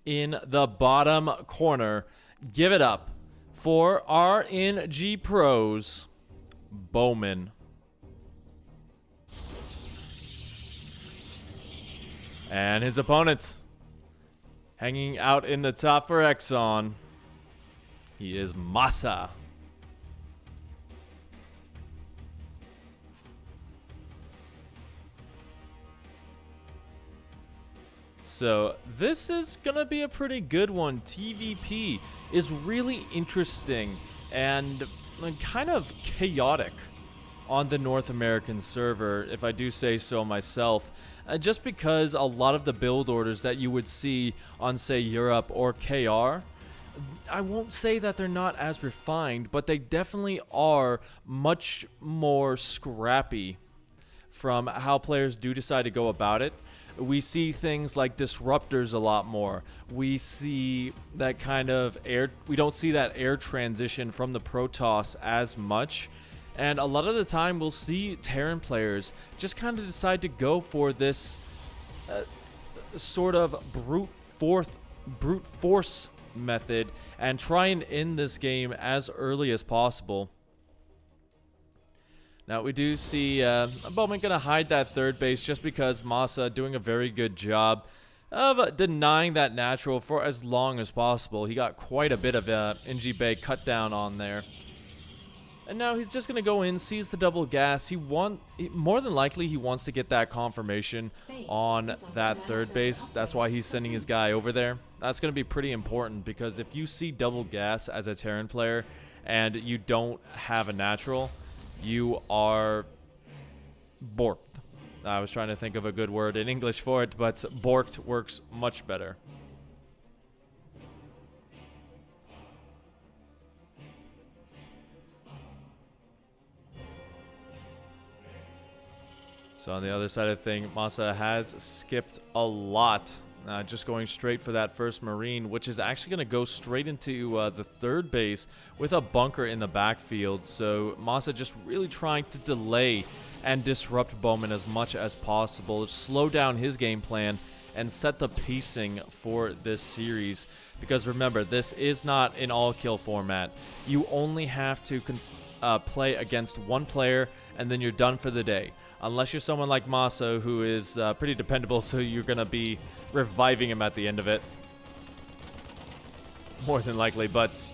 in the bottom corner. Give it up for RNG Pros, Bowman. And his opponent, hanging out in the top for Exon, he is Masa. So this is gonna be a pretty good one. TVP is really interesting and kind of chaotic on the North American server, if I do say so myself, just because a lot of the build orders that you would see on, say, Europe or KR, I won't say that they're not as refined, but they definitely are much more scrappy from how players do decide to go about it. We see things like disruptors a lot more. We see that kind of we don't see that air transition from the Protoss as much. And a lot of the time we'll see Terran players just kind of decide to go for this sort of brute force method and try and end this game as early as possible. Now we do see Bowman going to hide that third base just because Masa doing a very good job of denying that natural for as long as possible. He got quite a bit of NG Bay cut down on there. And now he's just going to go in, sees the double gas. More than likely he wants to get that confirmation on that third base. That's why he's sending his guy over there. That's going to be pretty important because if you see double gas as a Terran player and you don't have a natural, you are borked. I was trying to think of a good word in English for it, but borked works much better. So on the other side of things, Masa has skipped a lot. Just going straight for that first Marine, which is actually going to go straight into the third base with a bunker in the backfield. So Masa just really trying to delay and disrupt Bowman as much as possible, slow down his game plan, and set the pacing for this series. Because remember, this is not an all-kill format. You only have to play against one player, and then you're done for the day. Unless you're someone like Masa, who is pretty dependable, so you're going to be reviving him at the end of it. More than likely, but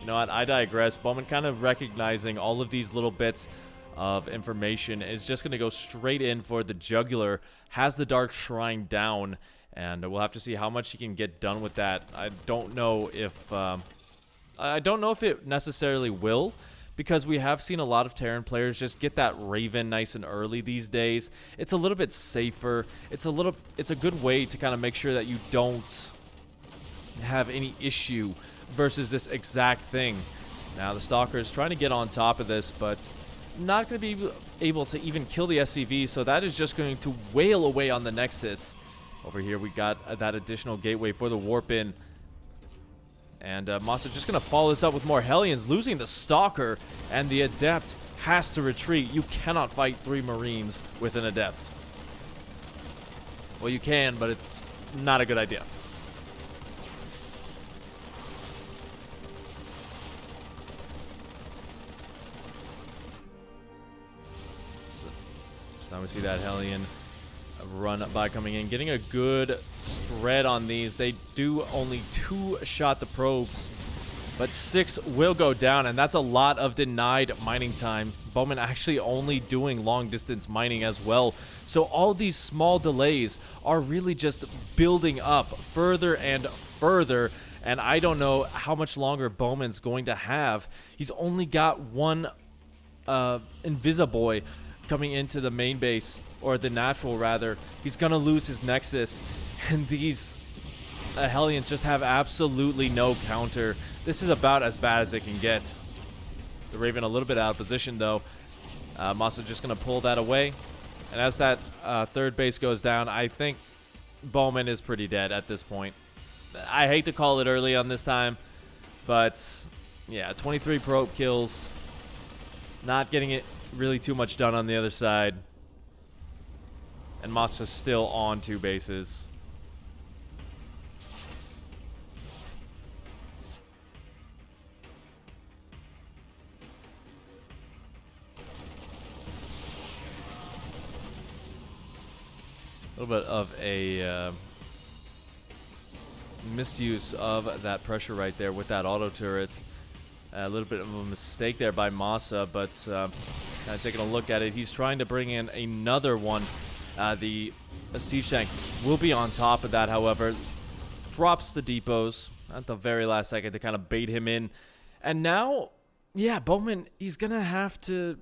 you know what? I digress. Bowman kind of recognizing all of these little bits of information is just going to go straight in for the jugular. Has the Dark Shrine down, and we'll have to see how much he can get done with that. I don't know if it necessarily will, because we have seen a lot of Terran players just get that Raven nice and early these days. It's a little bit safer. It's a good way to kind of make sure that you don't have any issue versus this exact thing. Now the Stalker is trying to get on top of this, but not going to be able to even kill the SCV, so that is just going to wail away on the Nexus. Over here we got that additional gateway for the warp in. And Masa just going to follow this up with more Hellions, losing the Stalker, and the Adept has to retreat. You cannot fight 3 Marines with an Adept. Well, you can, but it's not a good idea. So now we see that Hellion run by coming in, getting a good spread on these. They do only 2-shot the probes, but 6 will go down, and that's a lot of denied mining time. Bowman actually only doing long distance mining as well. So all these small delays are really just building up further and further, and I don't know how much longer Bowman's going to have. He's only got one Invisiboy coming into the main base, or the natural rather. He's gonna lose his Nexus, and these Hellions just have absolutely no counter. This is about as bad as it can get. The Raven a little bit out of position though. Masa just gonna pull that away, and as that third base goes down, I think Bowman is pretty dead at this point. I hate to call it early on this time, but yeah, 23 probe kills, not getting it really too much done on the other side. And Masa's still on 2 bases. little bit of a misuse of that pressure right there with that auto turret. A little bit of a mistake there by Masa, but kind of taking a look at it, he's trying to bring in another one. The siege tank will be on top of that, however. Drops the depots at the very last second to kind of bait him in. And now, yeah, Bowman, he's going to have to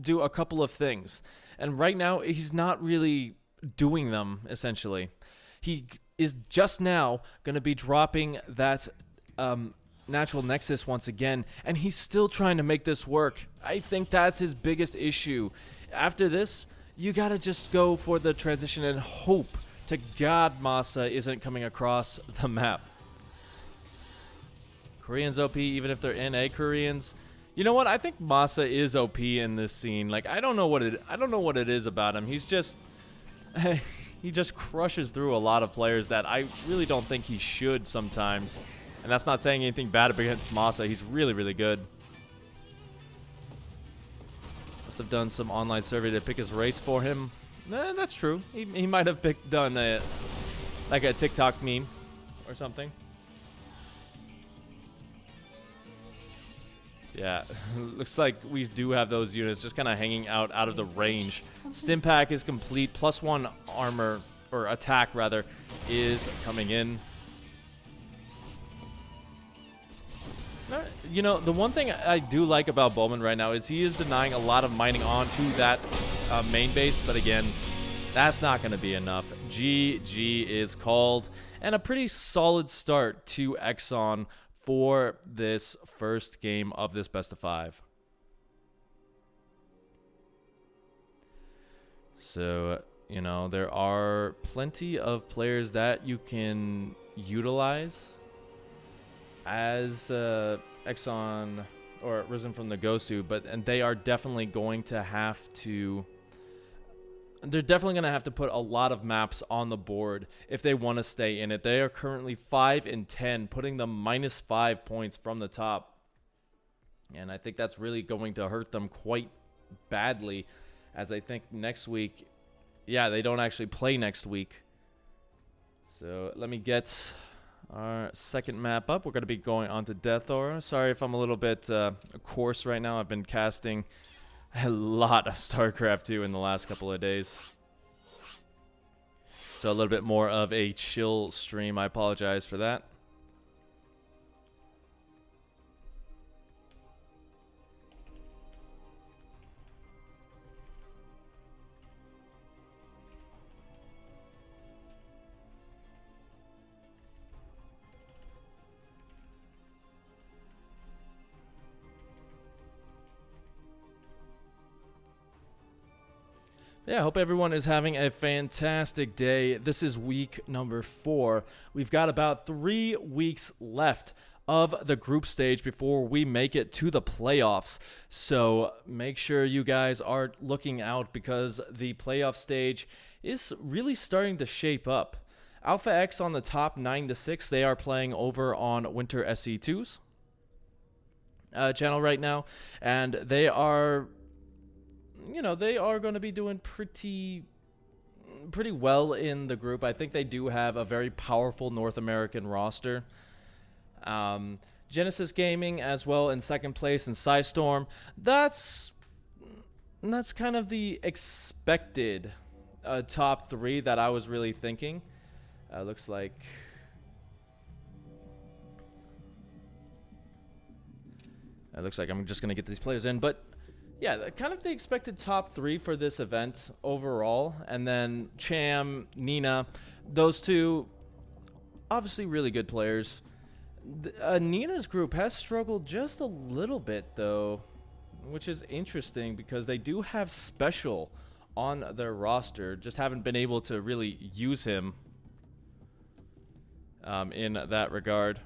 do a couple of things. And right now, he's not really doing them, essentially. He is just now going to be dropping that natural nexus once again, and he's still trying to make this work. I think that's his biggest issue. After this, you got to just go for the transition and hope to God Masa isn't coming across the map. Koreans OP, even if they're NA Koreans. You know what? I think Masa is OP in this scene. Like, I don't know what it is about him. He's just he just crushes through a lot of players that I really don't think he should sometimes. And that's not saying anything bad against Masa. He's really, really good. Must have done some online survey to pick his race for him. That's true. He might have done like a TikTok meme or something. Yeah, looks like we do have those units just kind of hanging out of the range. Stim pack is complete. +1 armor, or attack rather, is coming in. You know, the one thing I do like about Bowman right now is he is denying a lot of mining onto that main base, but again, that's not going to be enough. GG is called, and a pretty solid start to Exon for this first game of this best of 5. So, you know, there are plenty of players that you can utilize as Exon or risen from the Gosu, and they are definitely going to have to. They're definitely going to have to put a lot of maps on the board if they want to stay in it. They are currently 5 and 10, putting them -5 points from the top. And I think that's really going to hurt them quite badly, as I think next week, yeah, they don't actually play next week. So let me get our second map up. We're going to be going on to Death Aura. Sorry if I'm a little bit coarse right now. I've been casting a lot of StarCraft 2 in the last couple of days. So a little bit more of a chill stream. I apologize for that. Yeah, I hope everyone is having a fantastic day. This is week number 4. We've got about 3 weeks left of the group stage before we make it to the playoffs. So make sure you guys are looking out, because the playoff stage is really starting to shape up. Alpha X on the top 9-6. They are playing over on Winter SE2's channel right now, and they are, you know, they are going to be doing pretty well in the group. I think they do have a very powerful North American roster. Genesis Gaming as well in second place, and Psystorm. That's kind of the expected top 3 that I was really thinking. Looks like I'm just going to get these players in, but yeah, kind of the expected top 3 for this event overall. And then Cham, Nina, those two, obviously really good players. Nina's group has struggled just a little bit, though, which is interesting because they do have Special on their roster. Just haven't been able to really use him in that regard.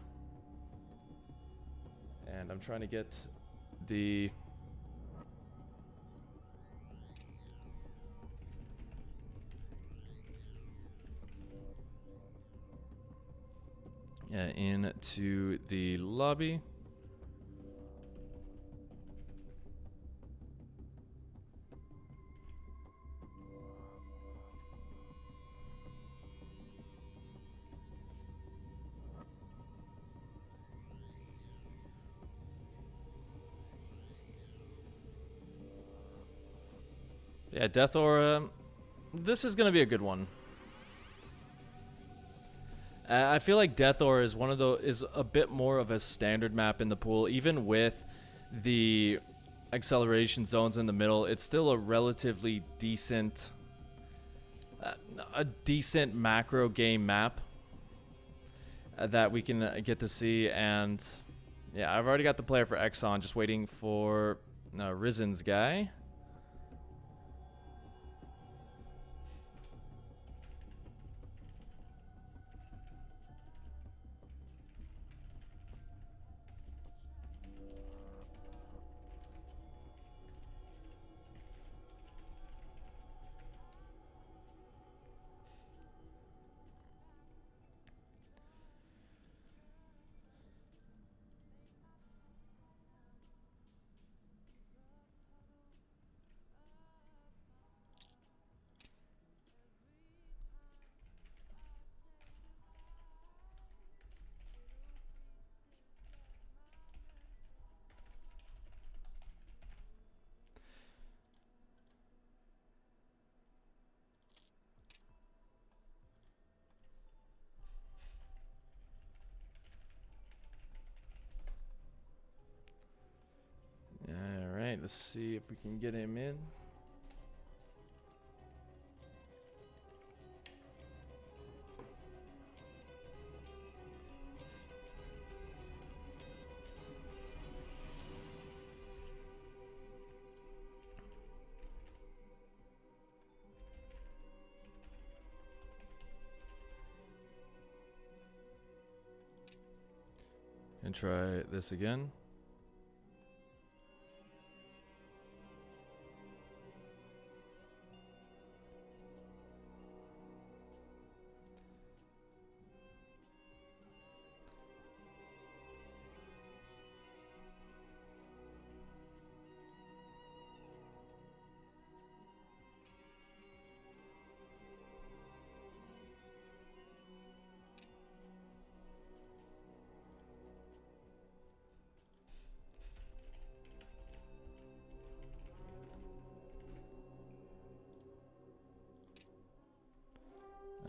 And I'm trying to get the... into the lobby. Yeah, Death Aura. This is gonna be a good one. I feel like Death Aura is is a bit more of a standard map in the pool, even with the acceleration zones in the middle. It's still a relatively decent, macro game map that we can get to see. And yeah, I've already got the player for Exon, just waiting for Risen's guy. Alright, let's see if we can get him in. And try this again.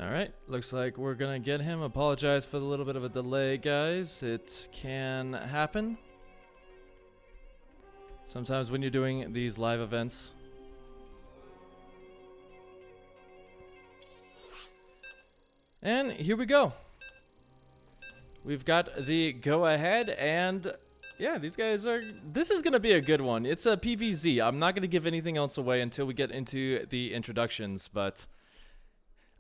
Alright, looks like we're gonna get him. Apologize for the little bit of a delay, guys. It can happen sometimes when you're doing these live events. And here we go. We've got the go-ahead, and yeah, these guys are... This is gonna be a good one. It's a PvZ. I'm not gonna give anything else away until we get into the introductions, but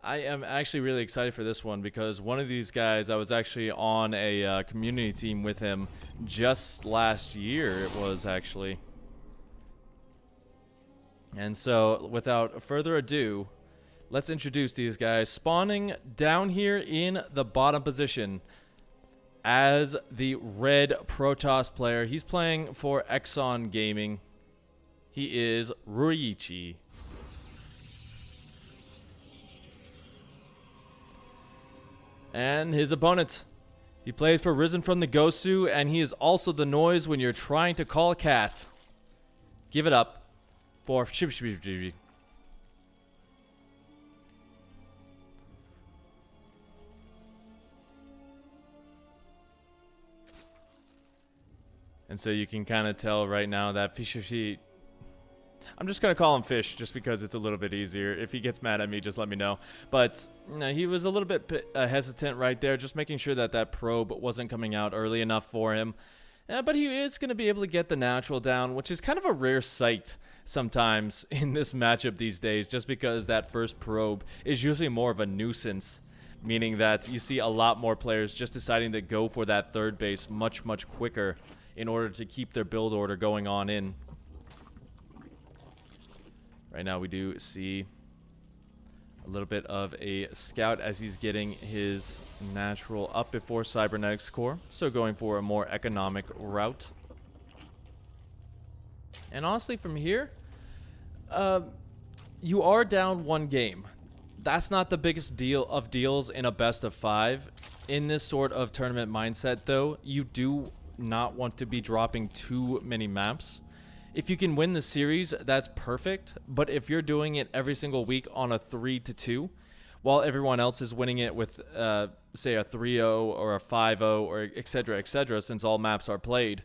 I am actually really excited for this one because one of these guys, I was actually on a community team with him just last year, it was actually. And so, without further ado, let's introduce these guys. Spawning down here in the bottom position as the red Protoss player. He's playing for Exon Gaming. He is Ruichi. And his opponent, he plays for Risen from the Gosu, and he is also the noise when you're trying to call a cat. Give it up for and so you can kind of tell right now that Fishy, I'm just going to call him Fish just because it's a little bit easier. If he gets mad at me, just let me know. But he was a little bit hesitant right there, just making sure that that probe wasn't coming out early enough for him. But he is going to be able to get the natural down, which is kind of a rare sight sometimes in this matchup these days, just because that first probe is usually more of a nuisance, meaning that you see a lot more players just deciding to go for that third base much, much quicker in order to keep their build order going on in. Right now we do see a little bit of a scout as he's getting his natural up before Cybernetics Core. So going for a more economic route. And honestly from here, you are down one game. That's not the biggest deal of deals in a best of 5. In this sort of tournament mindset though, you do not want to be dropping too many maps. If you can win the series, that's perfect. But if you're doing it every single week on a 3-2, while everyone else is winning it with, say, a 3-0 or a 5-0 or etc., since all maps are played,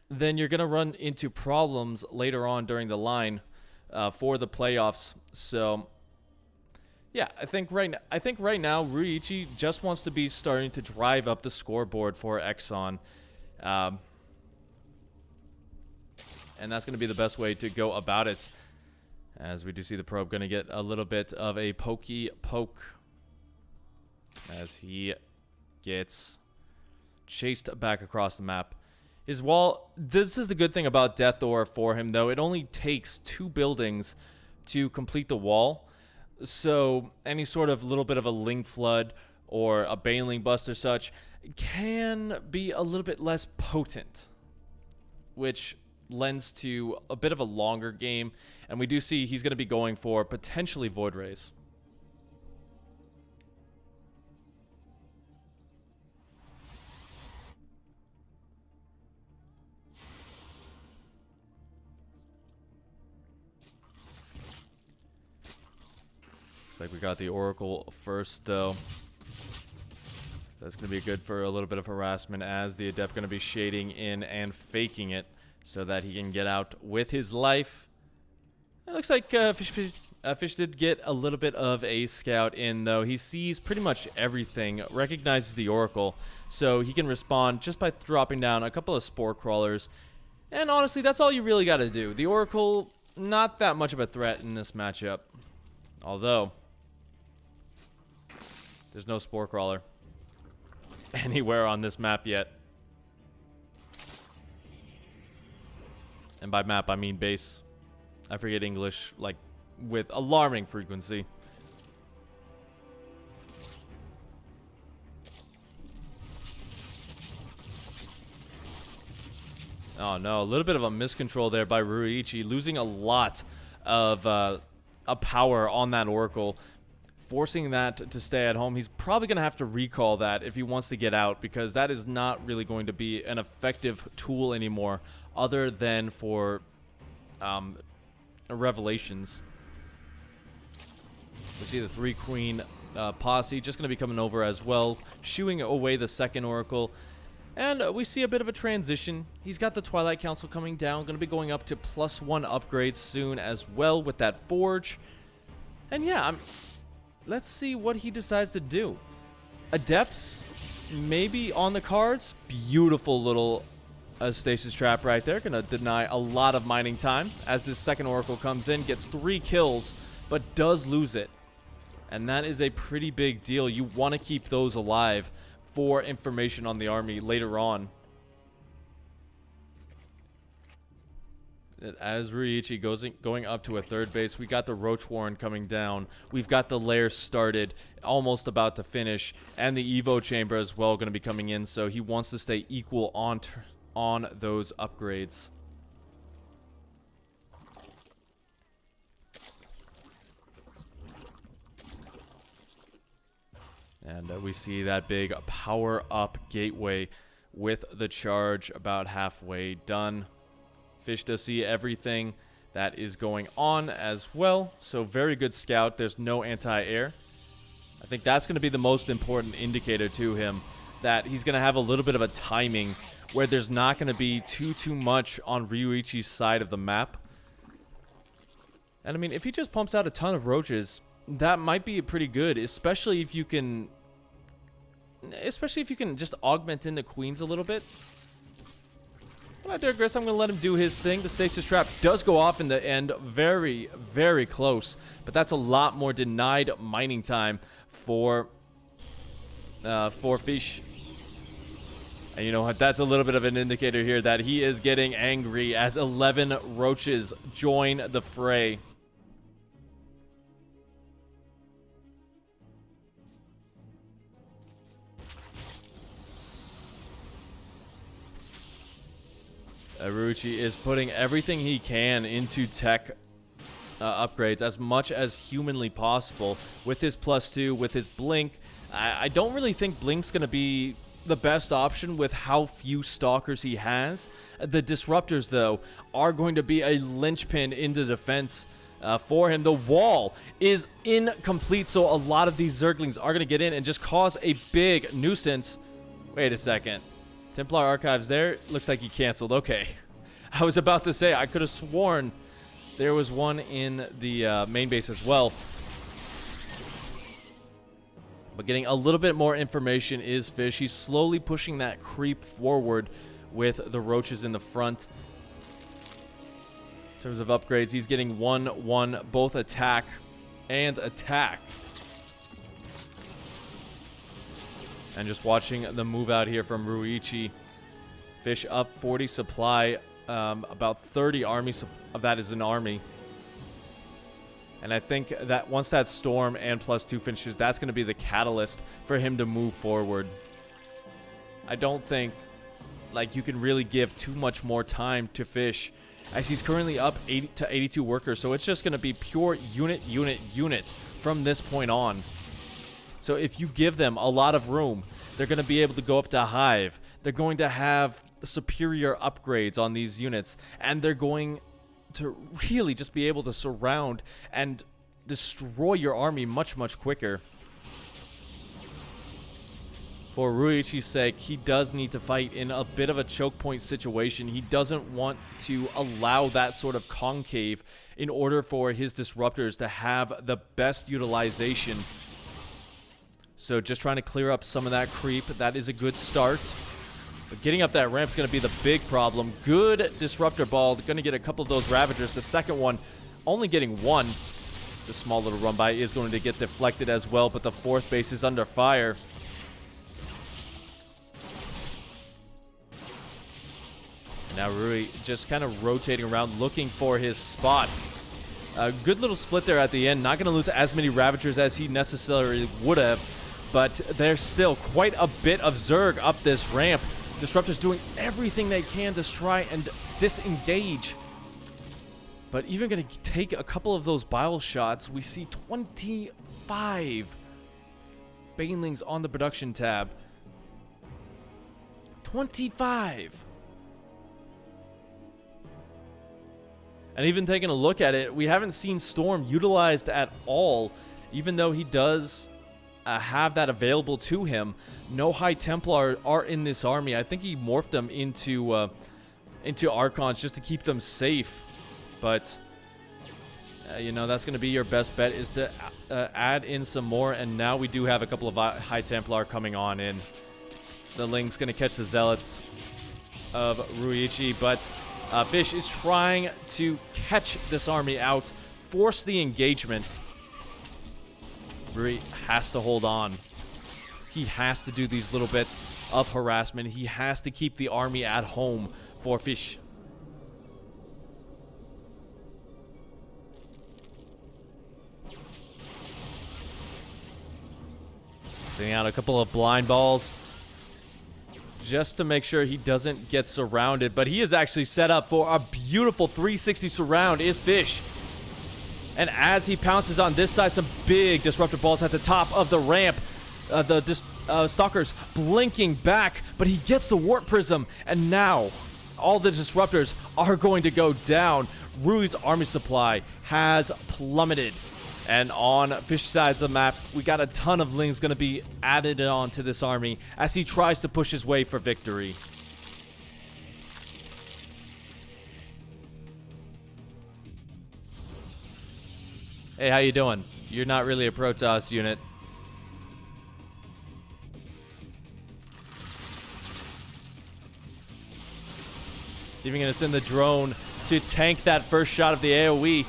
then you're going to run into problems later on during the line for the playoffs. So, yeah, I think right now Ryuichi just wants to be starting to drive up the scoreboard for Exon. And that's going to be the best way to go about it. As we do see the probe going to get a little bit of a pokey poke. As he gets chased back across the map. His wall, this is the good thing about Death Ore for him, though. It only takes 2 buildings to complete the wall. So any sort of little bit of a Ling Flood or a Baneling Bust or such can be a little bit less potent. Which lends to a bit of a longer game, and we do see he's going to be going for potentially Void Rays. Looks like we got the Oracle first, though. That's going to be good for a little bit of harassment, as the Adept going to be shading in and faking it, so that he can get out with his life. It looks like Fish did get a little bit of a scout in, though. He sees pretty much everything, recognizes the Oracle, so he can respond just by dropping down a couple of Spore Crawlers. And honestly, that's all you really got to do. The Oracle, not that much of a threat in this matchup. Although, there's no Spore Crawler anywhere on this map yet. And by map, I mean base. I forget English, like, with alarming frequency. Oh no, a little bit of a miscontrol there by Ryuichi, losing a lot of power on that Oracle, forcing that to stay at home. He's probably going to have to recall that if he wants to get out, because that is not really going to be an effective tool anymore, other than for revelations. We see the 3 Queen posse just going to be coming over as well, shooing away the second Oracle. And we see a bit of a transition. He's got the Twilight Council coming down, going to be going up to +1 upgrades soon as well with that Forge. And yeah, let's see what he decides to do. Adepts, maybe on the cards. Beautiful little stasis trap right there. Going to deny a lot of mining time as this second Oracle comes in, gets 3 kills, but does lose it. And that is a pretty big deal. You want to keep those alive for information on the army later on. As Ryuichi going up to a 3rd base, we got the Roach Warren coming down. We've got the lair started, almost about to finish, and the Evo Chamber as well going to be coming in, so he wants to stay equal on those upgrades. And we see that big power-up gateway with the charge about halfway done. Fish does see everything that is going on as well. So very good scout. There's no anti-air. I think that's going to be the most important indicator to him, that he's going to have a little bit of a timing where there's not going to be too much on Ryuichi's side of the map. And I mean, if he just pumps out a ton of roaches, that might be pretty good, especially if you can just augment in the queens a little bit. But I digress. I'm going to let him do his thing. The stasis trap does go off in the end. Very, very close. But that's a lot more denied mining time for Fish. And you know what? That's a little bit of an indicator here that he is getting angry as 11 roaches join the fray. Ryuichi is putting everything he can into tech upgrades as much as humanly possible with his +2, with his blink. I don't really think blink's going to be the best option with how few stalkers he has. The disruptors, though, are going to be a linchpin in the defense for him. The wall is incomplete, so a lot of these Zerglings are going to get in and just cause a big nuisance. Wait a second. Templar Archives there? Looks like he canceled. Okay. I was about to say, I could have sworn there was one in the main base as well. But getting a little bit more information is Fish. He's slowly pushing that creep forward with the roaches in the front. In terms of upgrades, he's getting 1-1, both attack and attack. And just watching the move out here from Ruichi. Fish up 40 supply. About 30 army of that is an army. And I think that once that storm and +2 finishes, that's going to be the catalyst for him to move forward. I don't think like you can really give too much more time to Fish, as he's currently up 80 to 82 workers. So it's just going to be pure unit from this point on. So if you give them a lot of room, they're going to be able to go up to Hive. They're going to have superior upgrades on these units, and they're going to really just be able to surround and destroy your army much quicker. For Ruichi's sake, he does need to fight in a bit of a choke point situation. He doesn't want to allow that sort of concave in order for his disruptors to have the best utilization. So just trying to clear up some of that creep. That is a good start. But getting up that ramp is going to be the big problem. Good disruptor ball. Going to get a couple of those Ravagers. The second one only getting one. The small little run by is going to get deflected as well, but the fourth base is under fire. Now Rui just kind of rotating around, looking for his spot. A good little split there at the end. Not going to lose as many Ravagers as he necessarily would have, but there's still quite a bit of Zerg up this ramp. Disruptors doing everything they can to try and disengage. But even going to take a couple of those bile shots. We see 25 Banelings on the production tab. 25! And even taking a look at it, we haven't seen Storm utilized at all, even though he does have that available to him. No High Templar are in this army. I think he morphed them into Archons just to keep them safe. But, you know, that's going to be your best bet, is to add in some more. And now we do have a couple of High Templar coming on in. The Ling's going to catch the Zealots of Ruichi, but Fish is trying to catch this army out, force the engagement. Rui has to hold on. He has to do these little bits of harassment. He has to keep the army at home for Fish. Sending out a couple of blind balls just to make sure he doesn't get surrounded. But he is actually set up for a beautiful 360 surround is Fish. And as he pounces on this side, some big disruptor balls at the top of the ramp. The Stalkers blinking back, but he gets the Warp Prism. And now all the disruptors are going to go down. Rui's army supply has plummeted. And on Fish's sides of the map, we got a ton of Lings going to be added on to this army as he tries to push his way for victory. Hey, how you doing? You're not really a Protoss unit. Even going to send the drone to tank that first shot of the AoE.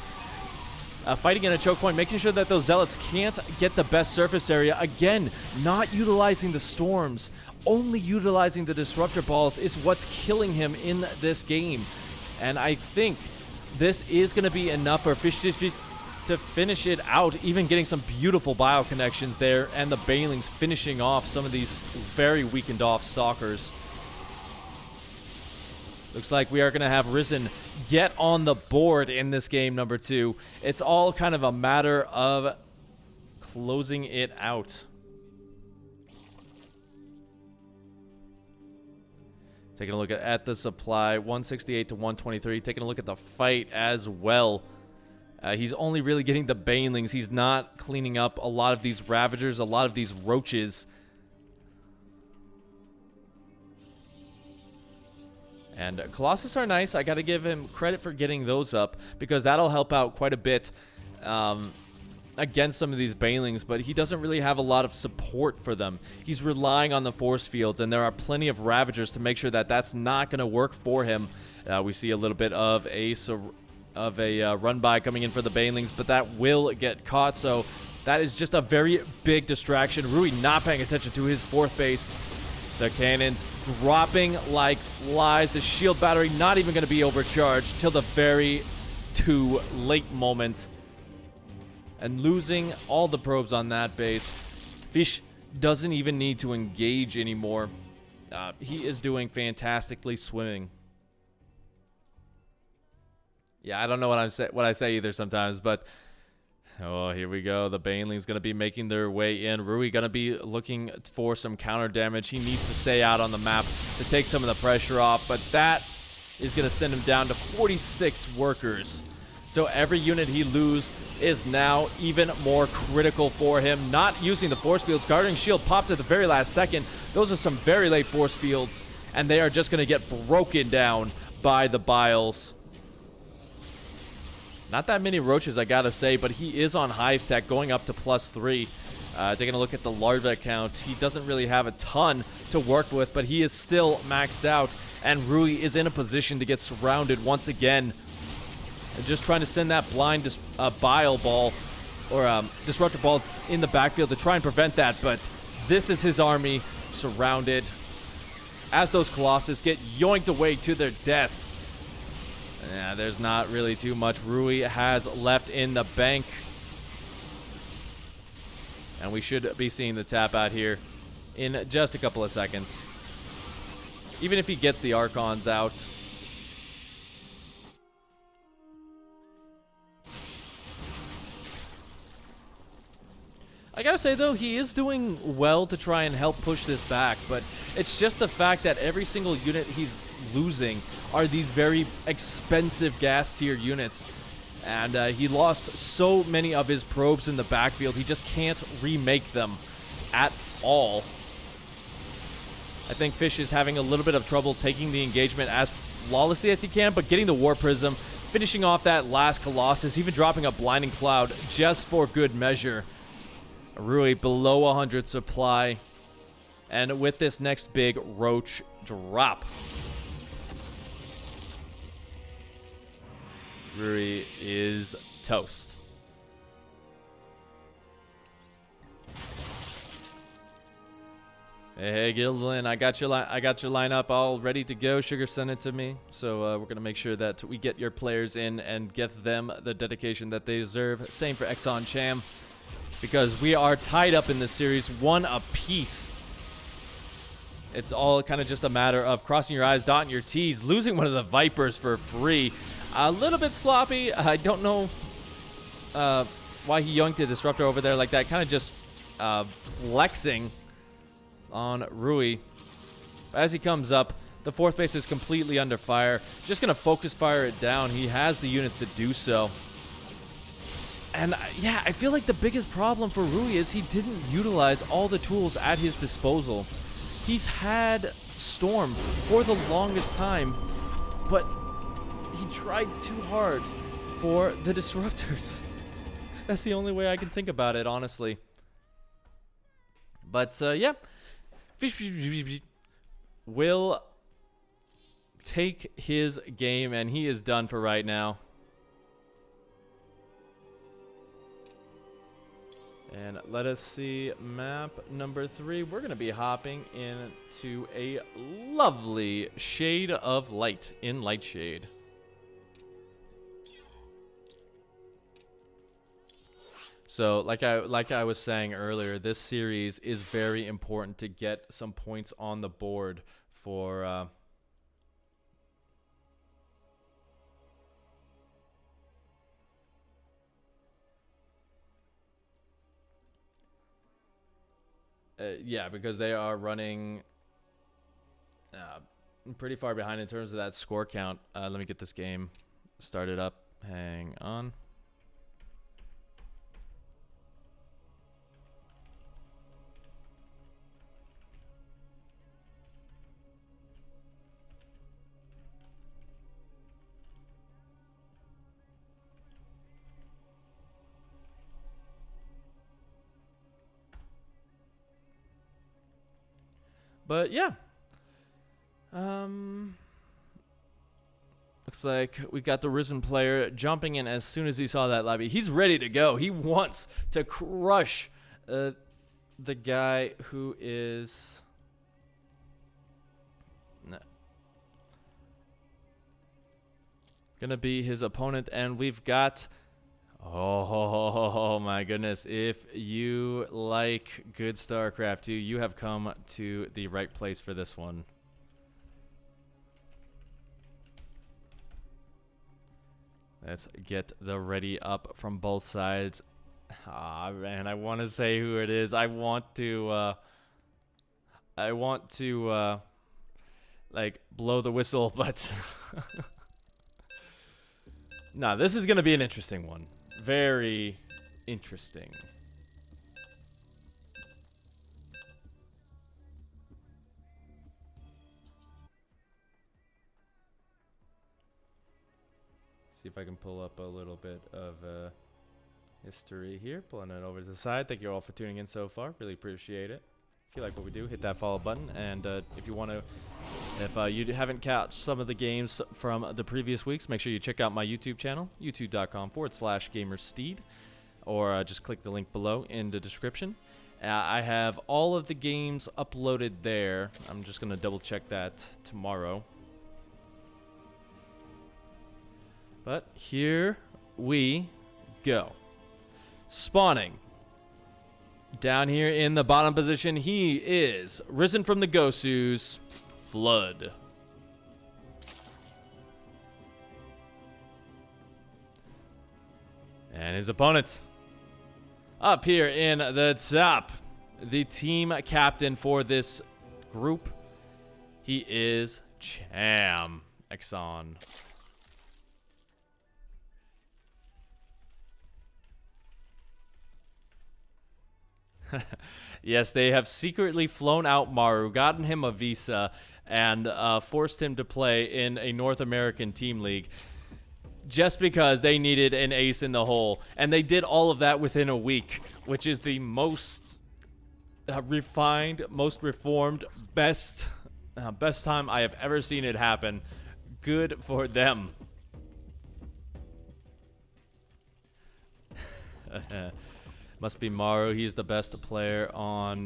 Fighting in a choke point, making sure that those Zealots can't get the best surface area. Again, not utilizing the storms, only utilizing the disruptor balls is what's killing him in this game. And I think this is going to be enough for Fish to finish it out, even getting some beautiful bio connections there, and the Banelings finishing off some of these very weakened off Stalkers. Looks like we are going to have Risen get on the board in this game number 2. It's all kind of a matter of closing it out. Taking a look at the supply, 168 to 123. Taking a look at the fight as well. He's only really getting the banelings. He's not cleaning up a lot of these ravagers, a lot of these roaches. And Colossus are nice. I got to give him credit for getting those up, because that'll help out quite a bit against some of these banelings, but he doesn't really have a lot of support for them. He's relying on the force fields, and there are plenty of ravagers to make sure that that's not going to work for him. We see a little bit of a run by coming in for the banelings, but that will get caught, so that is just a very big distraction. Rui not paying attention to his fourth base. The cannons dropping like flies. The shield battery not even going to be overcharged till the very too late moment. And losing all the probes on that base. Fish doesn't even need to engage anymore. He is doing fantastically swimming. Yeah, I don't know what I say either sometimes, but oh, here we go. The baneling's going to be making their way in. Rui going to be looking for some counter damage. He needs to stay out on the map to take some of the pressure off, but that is going to send him down to 46 workers. So every unit he loses is now even more critical for him. Not using the force fields. Guarding shield popped at the very last second. Those are some very late force fields, and they are just going to get broken down by the Biles. Not that many roaches, I gotta say, but he is on Hive Tech, going up to +3. Taking a look at the larva count, he doesn't really have a ton to work with, but he is still maxed out, and Rui is in a position to get surrounded once again. And just trying to send that blind bile ball, or disruptor ball in the backfield to try and prevent that, but this is his army surrounded as those Colossus get yoinked away to their deaths. Yeah, there's not really too much Rui has left in the bank. And we should be seeing the tap out here in just a couple of seconds. Even if he gets the Archons out. I gotta say, though, he is doing well to try and help push this back, but it's just the fact that every single unit he's losing are these very expensive gas tier units. And he lost so many of his probes in the backfield, he just can't remake them at all. I think Fish is having a little bit of trouble taking the engagement as flawlessly as he can, but getting the War Prism, finishing off that last Colossus, even dropping a Blinding Cloud just for good measure. Rui below 100 supply. And with this next big roach drop, Rui is toast. Hey, Gildan, I got your lineup all ready to go. Sugar sent it to me, so we're gonna make sure that we get your players in and give them the dedication that they deserve. Same for Exon Cham, because we are tied up in this series, one apiece. It's all kind of just a matter of crossing your I's, dotting your T's, losing one of the Vipers for free. A little bit sloppy. I don't know why he yoinked the Disruptor over there like that. Kind of just flexing on Rui. As he comes up, the fourth base is completely under fire. Just going to focus fire it down. He has the units to do so. And yeah, I feel like the biggest problem for Rui is he didn't utilize all the tools at his disposal. He's had Storm for the longest time, but he tried too hard for the Disruptors. That's the only way I can think about it, honestly. But yeah, Fish will take his game, and he is done for right now. And let us see map number 3. We're going to be hopping into a lovely shade of light in Lightshade. So like I was saying earlier, this series is very important to get some points on the board for yeah, because they are running pretty far behind in terms of that score count. Let me get this game started up. Hang on. But yeah. Looks like we got the Risen player jumping in as soon as he saw that lobby. He's ready to go. He wants to crush the guy who is gonna be his opponent, and we've got, oh my goodness, if you like good StarCraft 2, you have come to the right place for this one. Let's get the ready up from both sides. Ah, man, I want to say who it is. I want to like blow the whistle, but nah, this is gonna be an interesting one. Very interesting. See if I can pull up a little bit of history here. Pulling it over to the side. Thank you all for tuning in so far. Really appreciate it. If you like what we do, hit that follow button. And if you want to, if you haven't caught some of the games from the previous weeks, make sure you check out my YouTube channel, youtube.com/gamersteed, or just click the link below in the description. I have all of the games uploaded there. I'm just going to double check that tomorrow. But here we go. Spawning. Down here in the bottom position, he is risen from the Gosus, Flood. And his opponents. Up here in the top, the team captain for this group, he is Cham, Exon. Yes, they have secretly flown out Maru, gotten him a visa, and forced him to play in a North American team league just because they needed an ace in the hole. And they did all of that within a week, which is the most refined, most reformed, best time I have ever seen it happen. Good for them. Must be Maru. He's the best player on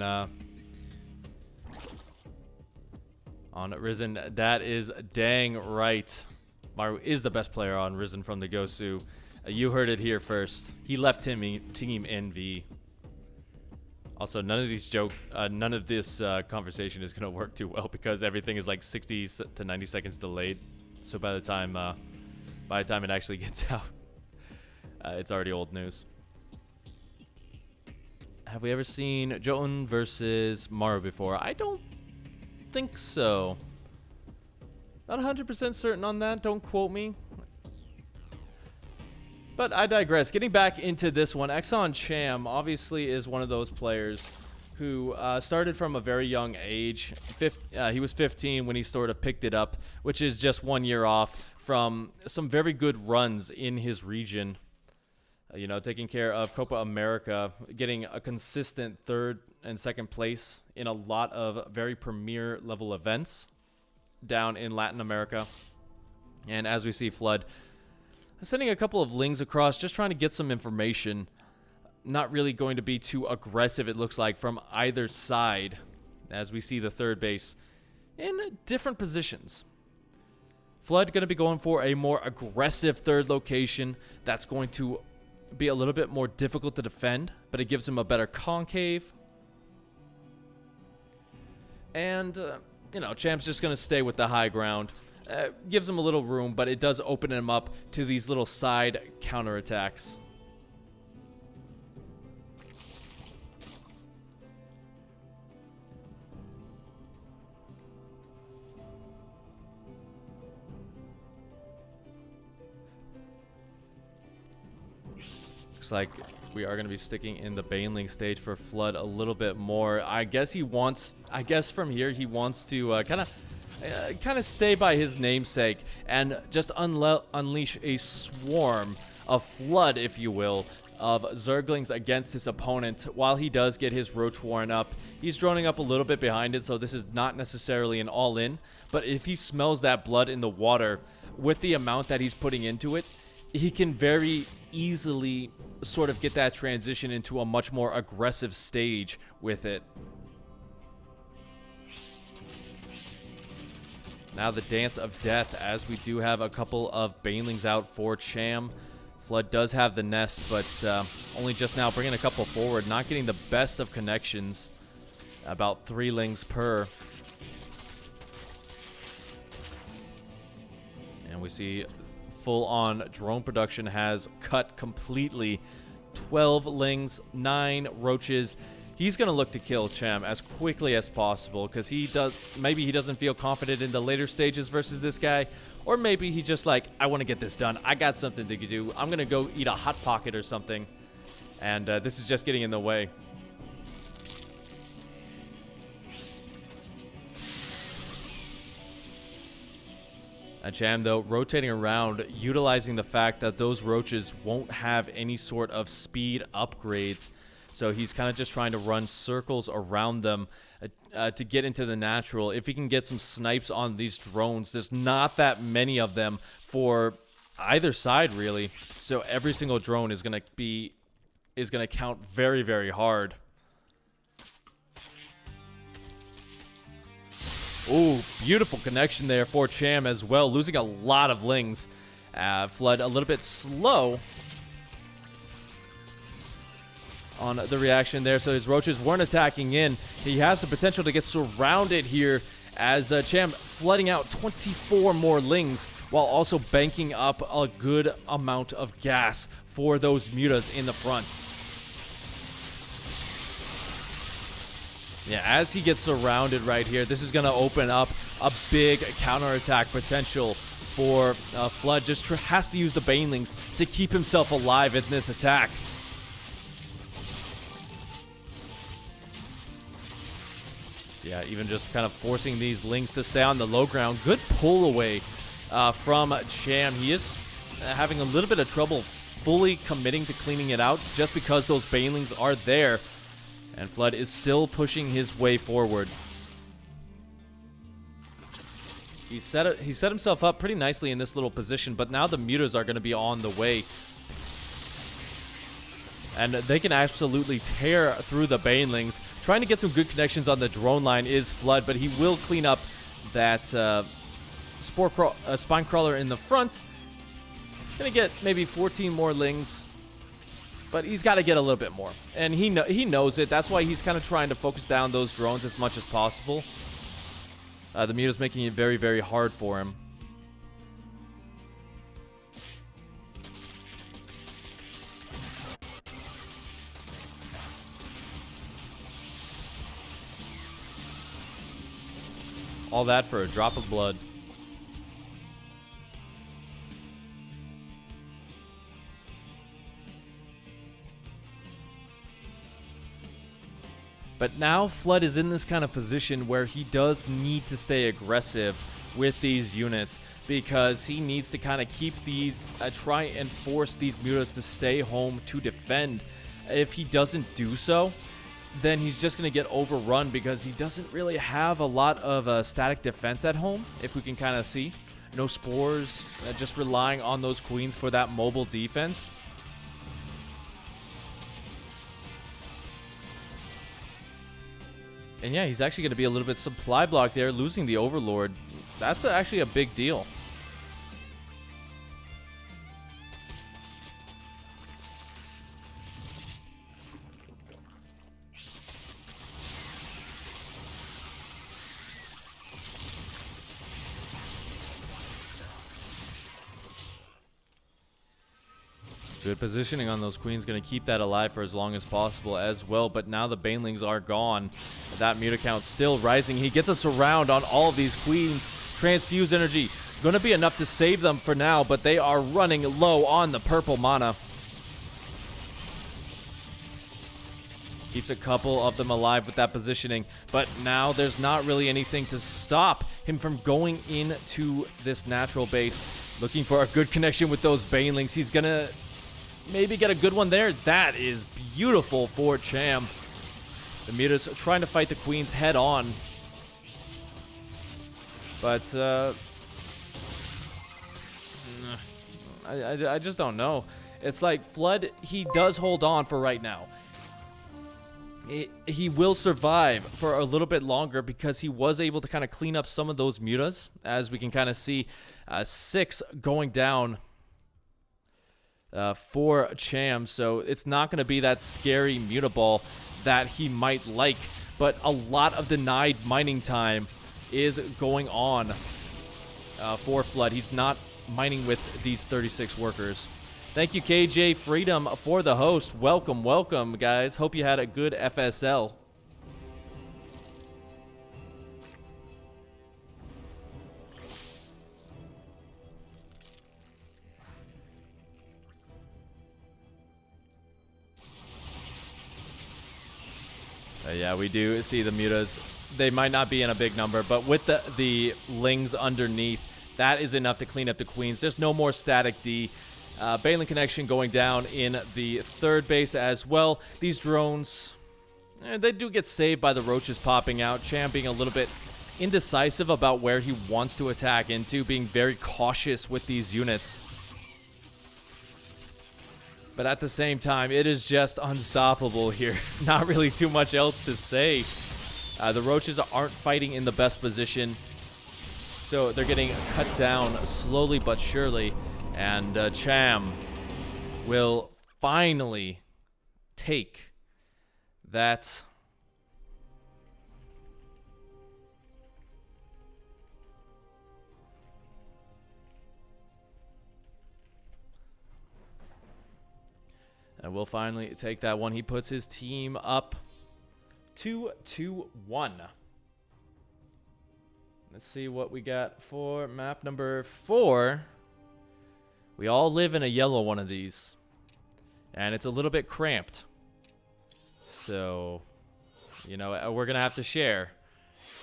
Risen. That is dang right. Maru is the best player on Risen from the Gosu. You heard it here first. He left Team NV. Also, none of this conversation is gonna work too well because everything is like 60 to 90 seconds delayed. So by the time it actually gets out, it's already old news. Have we ever seen Jotun versus Maru before? I don't think so. Not 100% certain on that. Don't quote me. But I digress. Getting back into this one, Exon Cham obviously is one of those players who started from a very young age. He was 15 when he sort of picked it up, which is just 1 year off from some very good runs in his region. You know, taking care of Copa America, getting a consistent third and second place in a lot of very premier level events down in Latin America. And as we see, Flood sending a couple of lings across, just trying to get some information. Not really going to be too aggressive, it looks like, from either side, as we see the third base in different positions. Flood going to be going for a more aggressive third location that's going to be a little bit more difficult to defend, but it gives him a better concave. And, you know, Cham's just going to stay with the high ground. Gives him a little room, but it does open him up to these little side counterattacks. looks like we are going to be sticking in the Baneling stage for Flood a little bit more. I guess from here he wants to kind of stay by his namesake and just unleash a swarm of Flood, if you will, of Zerglings against his opponent. While he does get his Roach Warren up, he's droning up a little bit behind it, so this is not necessarily an all-in. But if he smells that blood in the water, with the amount that he's putting into it, he can very easily sort of get that transition into a much more aggressive stage with it. Now the Dance of Death, as we do have a couple of Banelings out for Cham. Flood does have the nest, but only just now bringing a couple forward, not getting the best of connections. About 3 lings per. And we see full-on drone production has cut completely. 12 lings, 9 roaches. He's going to look to kill Cham as quickly as possible because maybe he doesn't feel confident in the later stages versus this guy. Or maybe he's just like, I want to get this done. I got something to do. I'm going to go eat a Hot Pocket or something. And this is just getting in the way. Cham, though, rotating around, utilizing the fact that those roaches won't have any sort of speed upgrades. So he's kind of just trying to run circles around them to get into the natural. If he can get some snipes on these drones, there's not that many of them for either side, really. So every single drone is going to count very, very hard. Ooh, beautiful connection there for Cham as well, losing a lot of lings. Flood a little bit slow on the reaction there, so his roaches weren't attacking in. He has the potential to get surrounded here as Cham flooding out 24 more lings while also banking up a good amount of gas for those mutas in the front. Yeah, as he gets surrounded right here, this is going to open up a big counterattack potential for Flood. Just has to use the Banelings to keep himself alive in this attack. Yeah, even just kind of forcing these lings to stay on the low ground. Good pull away from Cham. He is having a little bit of trouble fully committing to cleaning it out just because those Banelings are there. And Flood is still pushing his way forward. He set himself up pretty nicely in this little position, but now the mutas are going to be on the way. And they can absolutely tear through the Banelings. Trying to get some good connections on the drone line is Flood, but he will clean up that spine crawler in the front. Gonna get maybe 14 more lings, but he's got to get a little bit more. And he knows it. That's why he's kind of trying to focus down those drones as much as possible. The muta's making it very, very hard for him. All that for a drop of blood. But now Flood is in this kind of position where he does need to stay aggressive with these units because he needs to kind of keep these, try and force these mutas to stay home to defend. If he doesn't do so, then he's just going to get overrun because he doesn't really have a lot of static defense at home, if we can kind of see. No spores, just relying on those queens for that mobile defense. And yeah, he's actually going to be a little bit supply blocked there, losing the Overlord. That's actually a big deal. Good positioning on those queens, going to keep that alive for as long as possible as well. But now the Banelings are gone. That muta count still rising. He gets a surround on all of these queens. Transfuse energy. Going to be enough to save them for now, but they are running low on the purple mana. Keeps a couple of them alive with that positioning, but now there's not really anything to stop him from going into this natural base. Looking for a good connection with those banelings. He's gonna maybe get a good one there. That is beautiful for Cham. The Muta's trying to fight the queens head on. But, I just don't know. It's like Flood, he does hold on for right now. He will survive for a little bit longer because he was able to kind of clean up some of those mutas. As we can kind of see, 6 going down for Cham. So it's not going to be that scary muta ball that he might like. But a lot of denied mining time is going on for Flood. He's not mining with these 36 workers. Thank you, KJ Freedom, for the host. Welcome, welcome, guys. Hope you had a good FSL. Yeah, we do see the mutas. They might not be in a big number, but with the lings underneath, that is enough to clean up the queens. There's no more static D. Baneling connection going down in the third base as well. These drones, they do get saved by the roaches popping out. Cham being a little bit indecisive about where he wants to attack into, being very cautious with these units. But at the same time, it is just unstoppable here. Not really too much else to say. The roaches aren't fighting in the best position, so they're getting cut down slowly but surely. And Cham will finally take that. And we'll finally take that one. He puts his team up 2-1. Let's see what we got for map number 4. We all live in a yellow one of these, and it's a little bit cramped. So, you know, we're going to have to share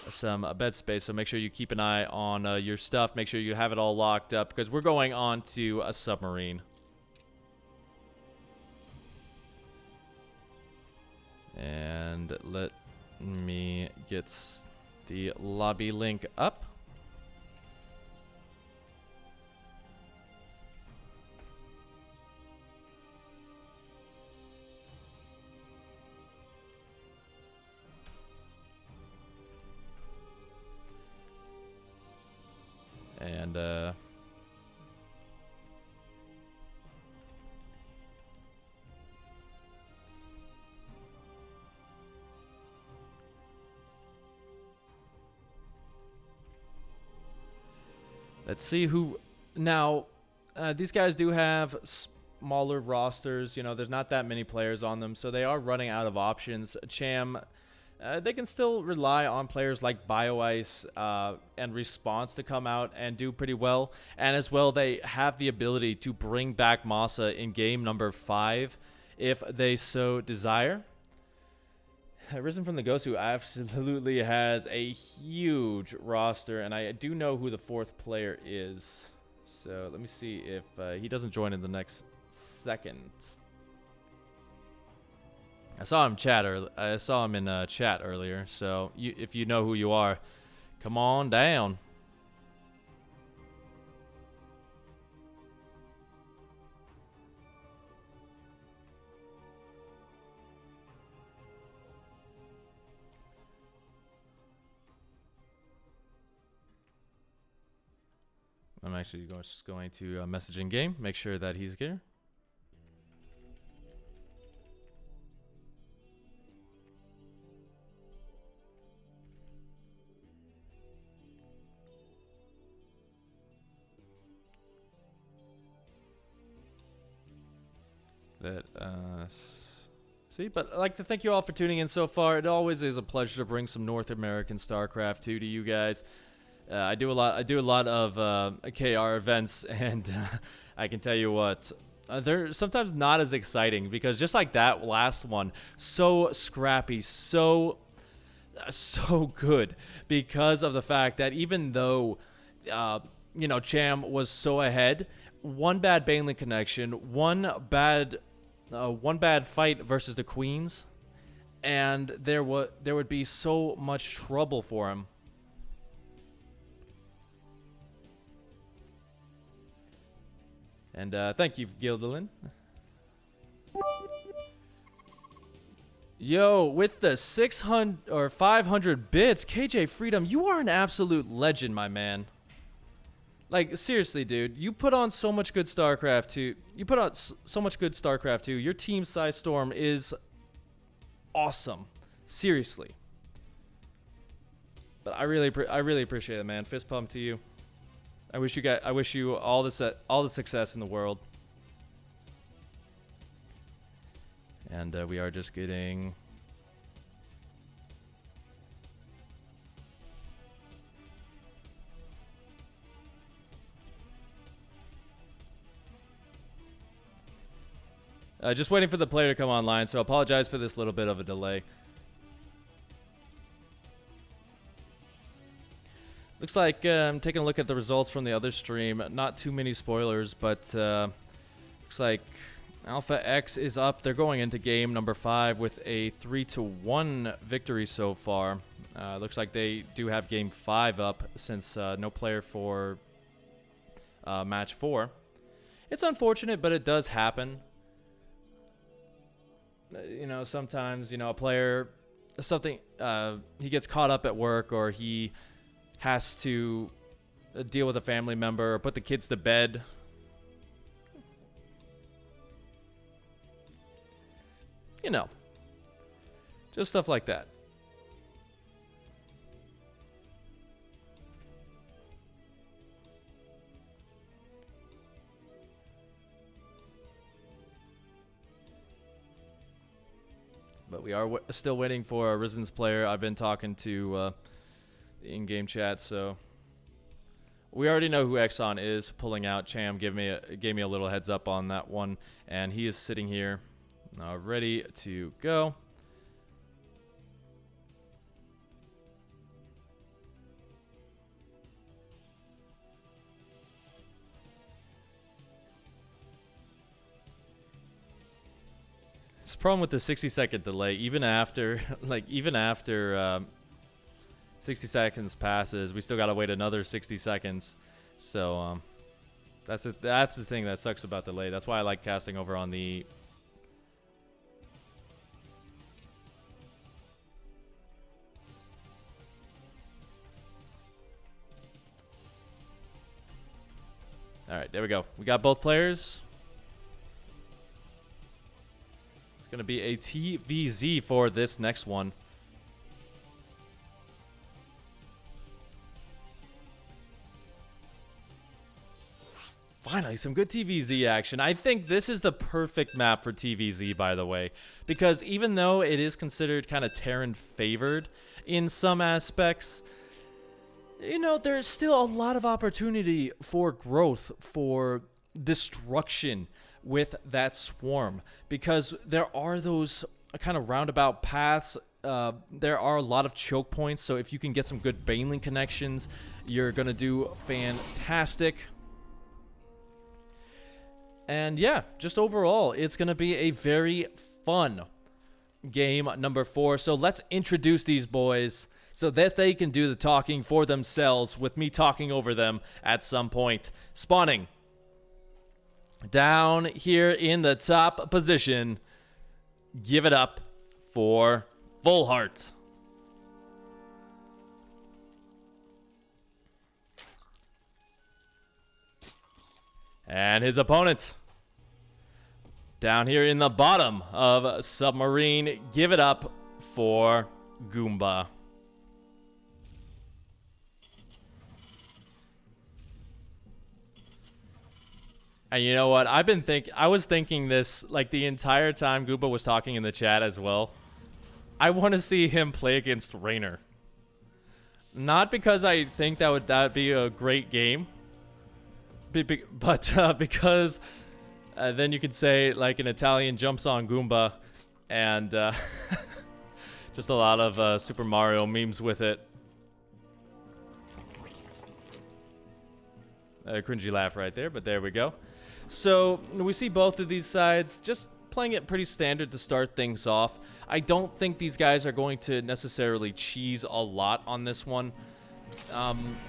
some bed space, so make sure you keep an eye on your stuff. Make sure you have it all locked up, because we're going on to a submarine. And let me get the lobby link up. And let's see who now. These guys do have smaller rosters. You know, there's not that many players on them, so they are running out of options. Cham, they can still rely on players like BioIce and Response to come out and do pretty well. And as well, they have the ability to bring back Masa in game number 5 if they so desire. Risen from the Gosu absolutely has a huge roster, and I do know who the 4th player is. So let me see if he doesn't join in the next second. I saw him I saw him in chat earlier. So if you know who you are, come on down. I'm actually just going to message in game, make sure that he's here. See, but I'd like to thank you all for tuning in so far. It always is a pleasure to bring some North American StarCraft 2 to you guys. I do a lot of KR events, and I can tell you what, they're sometimes not as exciting because just like that last one, so scrappy, so good because of the fact that even though, you know, Cham was so ahead, one bad Baneling connection, one bad fight versus the Queens, and there would be so much trouble for him. And thank you, Gildalin. Yo, with the 600 or 500 bits, KJ Freedom, you are an absolute legend, my man. Like, seriously, dude, you put on so much good StarCraft 2. You put on so much good StarCraft 2. Your team size storm is awesome. Seriously. But I really appreciate it, man. Fist pump to you. I wish you all the success in the world. And we are just getting just waiting for the player to come online, so I apologize for this little bit of a delay. Looks like I'm taking a look at the results from the other stream. Not too many spoilers, but looks like Alpha X is up. They're going into game number 5 with a 3-1 victory so far. Looks like they do have game 5 up since no player for match 4. It's unfortunate, but it does happen. You know, sometimes, you know, a player, he gets caught up at work, or he has to deal with a family member or put the kids to bed. You know, just stuff like that. But we are still waiting for Arisen's player. I've been talking to the in-game chat, so we already know who Exon is pulling out. Cham gave me a little heads up on that one, and he is sitting here ready to go. It's a problem with the 60-second delay. Even after 60 seconds passes, we still gotta wait another 60 seconds. So that's the thing that sucks about delay. That's why I like casting over on the Alright, there we go. We got both players. It's gonna be a TVZ for this next one. Finally, some good TVZ action. I think this is the perfect map for TVZ, by the way, because even though it is considered kind of Terran favored in some aspects, you know, there's still a lot of opportunity for growth, for destruction with that swarm, because there are those kind of roundabout paths. There are a lot of choke points, so if you can get some good Baneling connections, you're gonna do fantastic. And yeah, just overall, it's going to be a very fun game number 4. So let's introduce these boys so that they can do the talking for themselves with me talking over them at some point. Spawning down here in the top position, give it up for Full Heart. And his opponent down here in the bottom of Submarine, give it up for Goomba. And you know what? I was thinking this like the entire time Goomba was talking in the chat as well. I want to see him play against Raynor. Not because I think that would be a great game, but because Then you could say, like, an Italian jumps on Goomba, and just a lot of Super Mario memes with it. A cringy laugh right there, but there we go. So we see both of these sides just playing it pretty standard to start things off. I don't think these guys are going to necessarily cheese a lot on this one.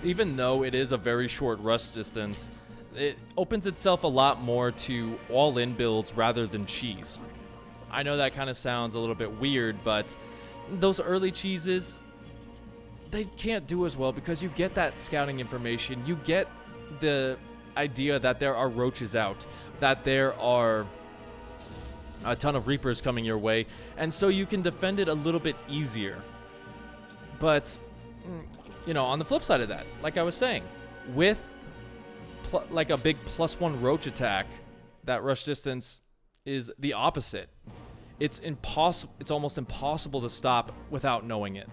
Even though it is a very short rush distance, it opens itself a lot more to all-in builds rather than cheese. I know that kind of sounds a little bit weird, but those early cheeses, they can't do as well because you get that scouting information. You get the idea that there are roaches out, that there are a ton of Reapers coming your way, and so you can defend it a little bit easier. But, you know, on the flip side of that, like I was saying, with like a big +1 roach attack, that rush distance is the opposite. It's impossible. It's almost impossible to stop without knowing it.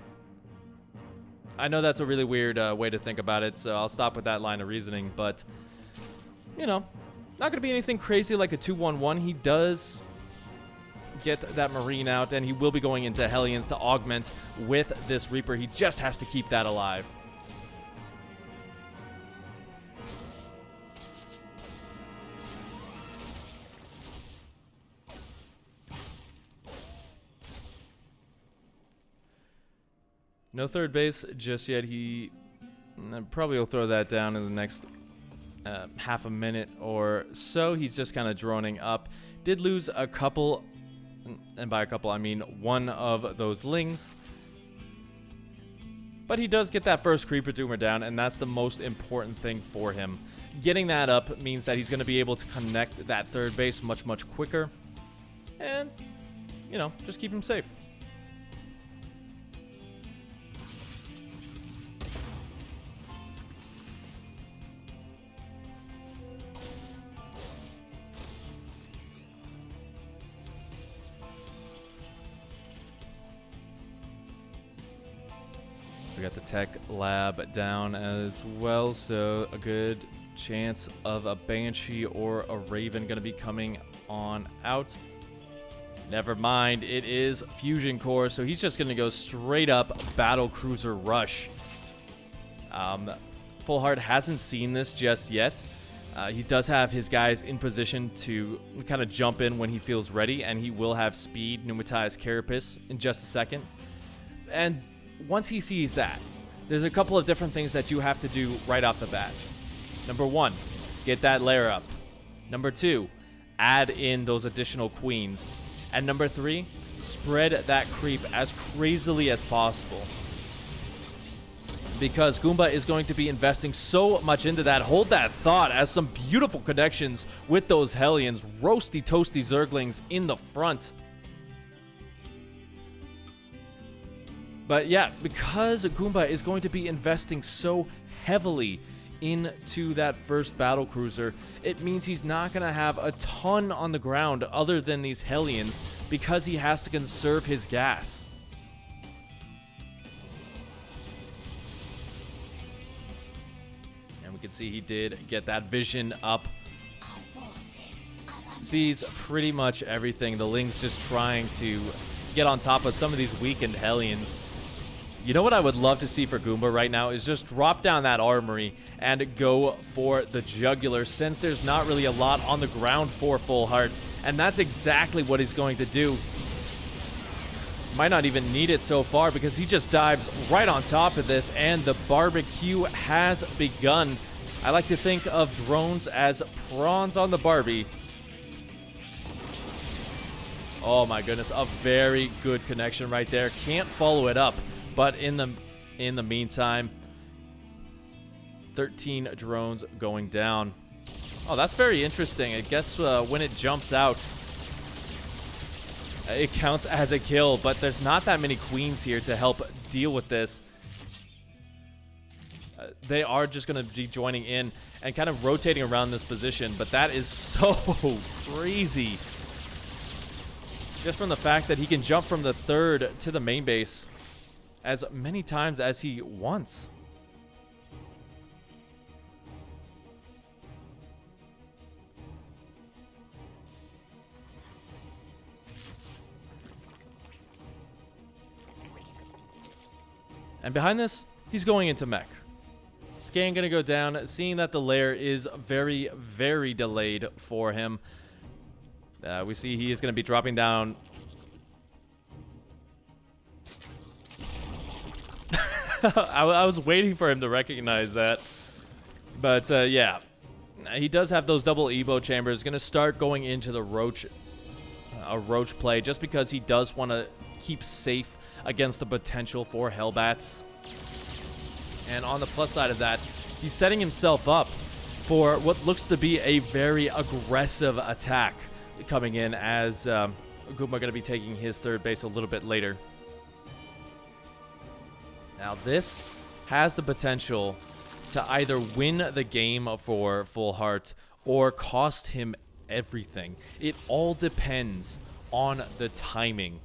I know that's a really weird way to think about it, so I'll stop with that line of reasoning, but, you know, not going to be anything crazy like a 2-1-1. He does get that Marine out, and he will be going into Hellions to augment with this Reaper. He just has to keep that alive. No third base just yet. He probably will throw that down in the next half a minute or so. He's just kind of droning up. Did lose a couple, and by a couple I mean one of those lings. But he does get that first Creeper Doomer down, and that's the most important thing for him. Getting that up means that he's going to be able to connect that third base much, much quicker. And, you know, just keep him safe. We got the tech lab down as well, so a good chance of a Banshee or a Raven going to be coming on out. Never mind, it is Fusion Core, so he's just going to go straight up Battle Cruiser Rush. Full Heart hasn't seen this just yet. He does have his guys in position to kind of jump in when he feels ready, and he will have speed, Pneumatize Carapace in just a second. And once he sees that, there's a couple of different things that you have to do right off the bat. Number 1, get that lair up. Number 2, add in those additional queens. And number 3, spread that creep as crazily as possible. Because Goomba is going to be investing so much into that. Hold that thought as some beautiful connections with those Hellions. Roasty toasty Zerglings in the front. But yeah, because Goomba is going to be investing so heavily into that first battle cruiser, it means he's not going to have a ton on the ground other than these Hellions because he has to conserve his gas. And we can see he did get that vision up. Sees pretty much everything. The Ling's just trying to get on top of some of these weakened Hellions. You know what I would love to see for Goomba right now is just drop down that armory and go for the jugular, since there's not really a lot on the ground for Full Heart, and that's exactly what he's going to do. Might not even need it so far because he just dives right on top of this, and the barbecue has begun. I like to think of drones as prawns on the Barbie. Oh my goodness, a very good connection right there. Can't follow it up. But in the meantime, 13 drones going down. Oh, that's very interesting. I guess when it jumps out, it counts as a kill, but there's not that many queens here to help deal with this. They are just going to be joining in and kind of rotating around this position, but that is so crazy. Just from the fact that he can jump from the third to the main base as many times as he wants. And behind this, he's going into mech. Scan gonna go down, seeing that the lair is very, very delayed for him. We see he is gonna be dropping down. I was waiting for him to recognize that. But yeah, he does have those double Evo chambers. Gonna start going into the Roach play just because he does want to keep safe against the potential for Hellbats. And on the plus side of that, he's setting himself up for what looks to be a very aggressive attack coming in, as Goomba going to be taking his third base a little bit later. Now this has the potential to either win the game for Full Heart or cost him everything. It all depends on the timing.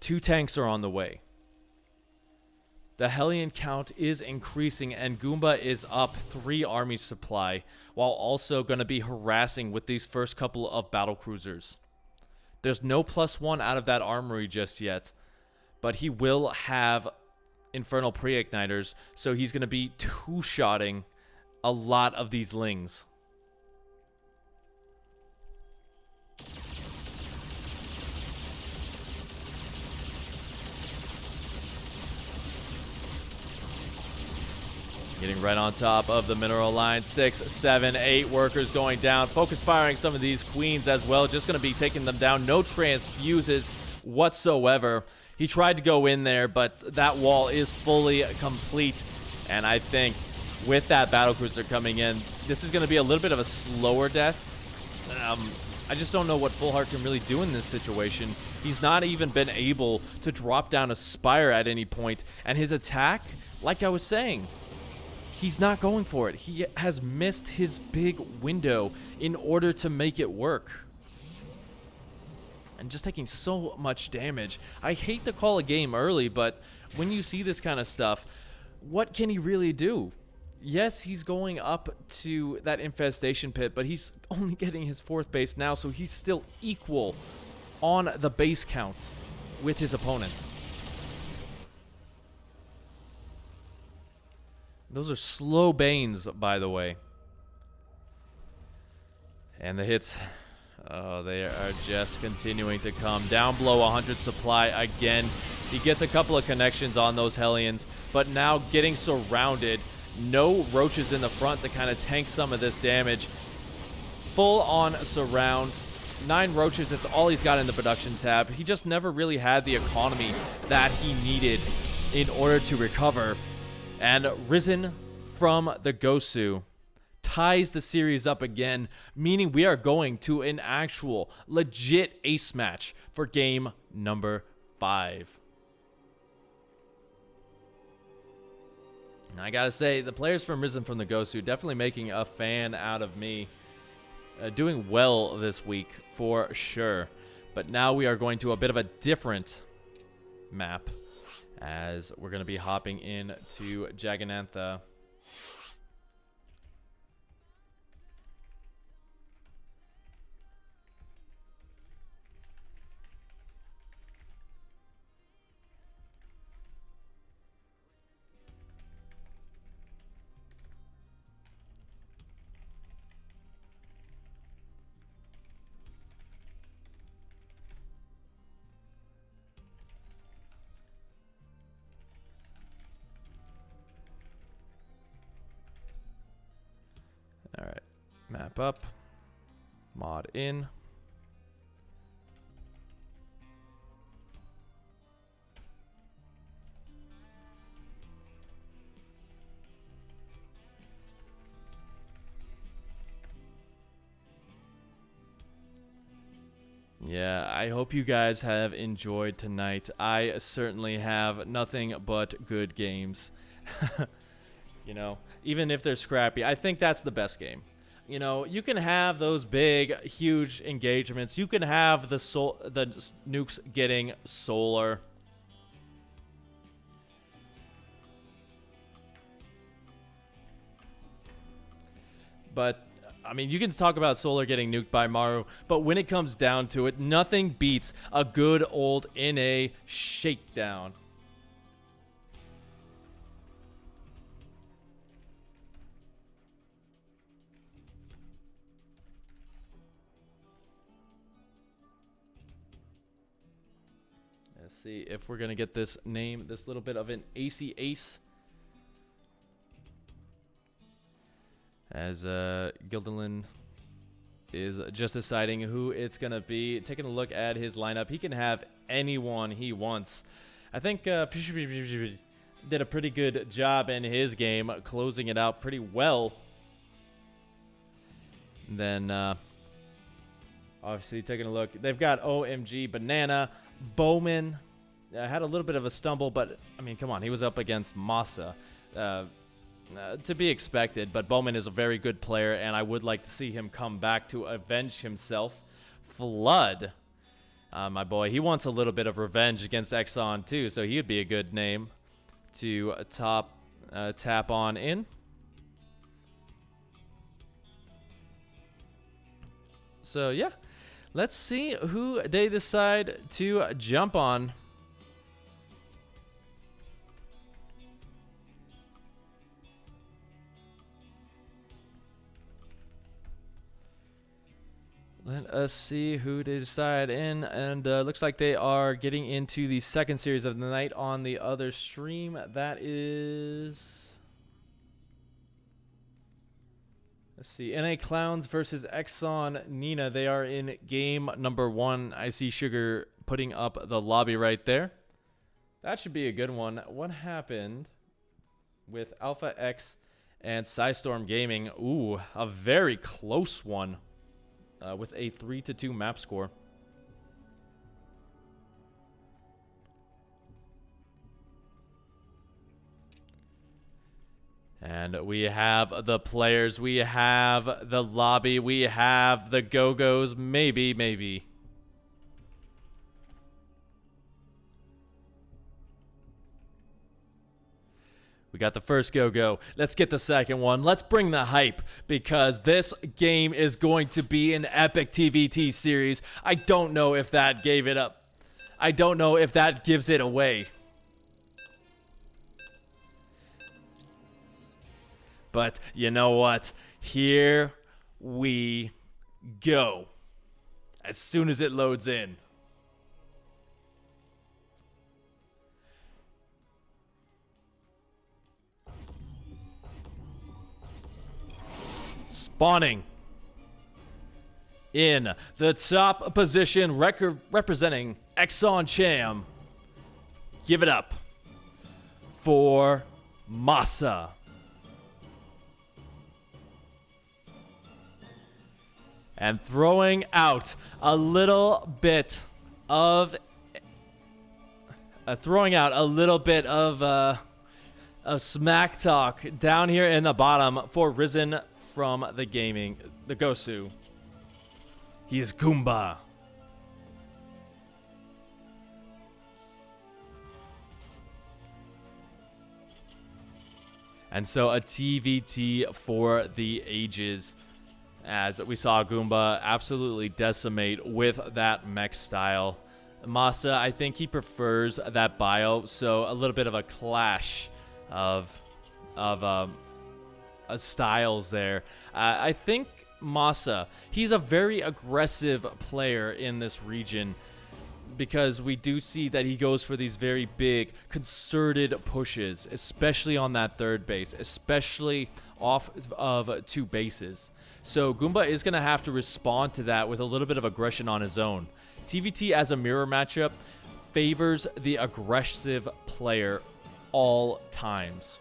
2 tanks are on the way. The Hellion count is increasing, and Goomba is up 3 army supply, while also going to be harassing with these first couple of battle cruisers. There's no +1 out of that armory just yet, but he will have Infernal Pre-Igniters, so he's going to be 2-shotting a lot of these Lings. Getting right on top of the mineral line. 6, 7, 8 workers going down. Focus firing some of these queens as well. Just going to be taking them down. No transfuses whatsoever. He tried to go in there, but that wall is fully complete. And I think with that battlecruiser coming in, this is going to be a little bit of a slower death. I just don't know what Full Heart can really do in this situation. He's not even been able to drop down a Spire at any point. And his attack, like I was saying, he's not going for it. He has missed his big window in order to make it work. And just taking so much damage. I hate to call a game early, but when you see this kind of stuff, what can he really do? Yes, he's going up to that infestation pit, but he's only getting his 4th base now, so he's still equal on the base count with his opponent. Those are slow Banes, by the way. And the hits, oh, they are just continuing to come. Down below 100 supply again. He gets a couple of connections on those Hellions, but now getting surrounded. No roaches in the front to kind of tank some of this damage. Full on surround. 9 roaches, that's all he's got in the production tab. He just never really had the economy that he needed in order to recover. And Risen from the Gosu ties the series up again, meaning we are going to an actual legit ace match for game number 5. And I gotta say, the players from Risen from the Gosu definitely making a fan out of me. Doing well this week for sure. But now we are going to a bit of a different map, as we're going to be hopping into Jagannatha. All right, map up, mod in. Yeah, I hope you guys have enjoyed tonight. I certainly have. Nothing but good games. You know, even if they're scrappy, I think that's the best game. You know, you can have those big, huge engagements. You can have the nukes getting solar. But, I mean, you can talk about solar getting nuked by Maru, but when it comes down to it, nothing beats a good old NA shakedown. Let's see if we're going to get this name, this little bit of an AC ace. As Gildelin is just deciding who it's going to be. Taking a look at his lineup, he can have anyone he wants. I think did a pretty good job in his game, closing it out pretty well. Then, obviously, taking a look, they've got OMG, Banana, Bowman. Had a little bit of a stumble, but, I mean, come on, he was up against Masa. To be expected, but Bowman is a very good player, and I would like to see him come back to avenge himself. Flood, my boy, he wants a little bit of revenge against Exon, too, so he would be a good name to tap on in. So, yeah, let's see who they decide to jump on. Let us see who they decide in, and looks like they are getting into the second series of the night on the other stream. That is, let's see, NA Clowns versus Exon Nina. They are in game number 1. I see Sugar putting up the lobby right there. That should be a good one. What happened with Alpha X and Psystorm Gaming? Ooh, a very close one. With a 3-2 map score. And we have the players, we have the lobby, we have the Go-Go's, maybe. We got the first Go-Go. Let's get the second one. Let's bring the hype, because this game is going to be an epic TVT series. I don't know if that gave it up. I don't know if that gives it away. But you know what? Here we go. As soon as it loads in. Spawning in the top position, representing Exon Cham. Give it up for Masa. And throwing out a little bit of a smack talk down here in the bottom for Risen from the Gosu. He is Goomba. And so a TVT for the ages, as we saw Goomba absolutely decimate with that mech style. Masa, I think he prefers that bio, so a little bit of a clash of styles there. I think Masa, he's a very aggressive player in this region, because we do see that he goes for these very big concerted pushes, especially on that third base, especially off of 2 bases. So Goomba is going to have to respond to that with a little bit of aggression on his own. TVT as a mirror matchup favors the aggressive player all times.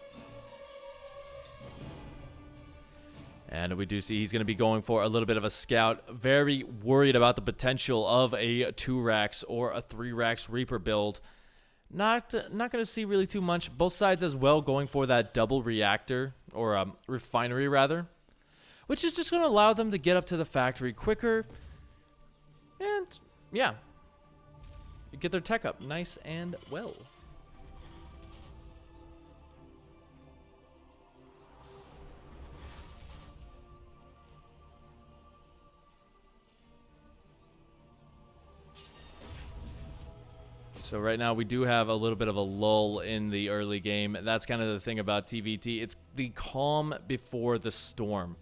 And we do see he's going to be going for a little bit of a scout. Very worried about the potential of a 2-Rax or a 3-Rax Reaper build. Not going to see really too much. Both sides as well going for that double reactor, or refinery rather, which is just going to allow them to get up to the factory quicker. And yeah, get their tech up nice and well. So right now we do have a little bit of a lull in the early game. That's kind of the thing about TVT. It's the calm before the storm.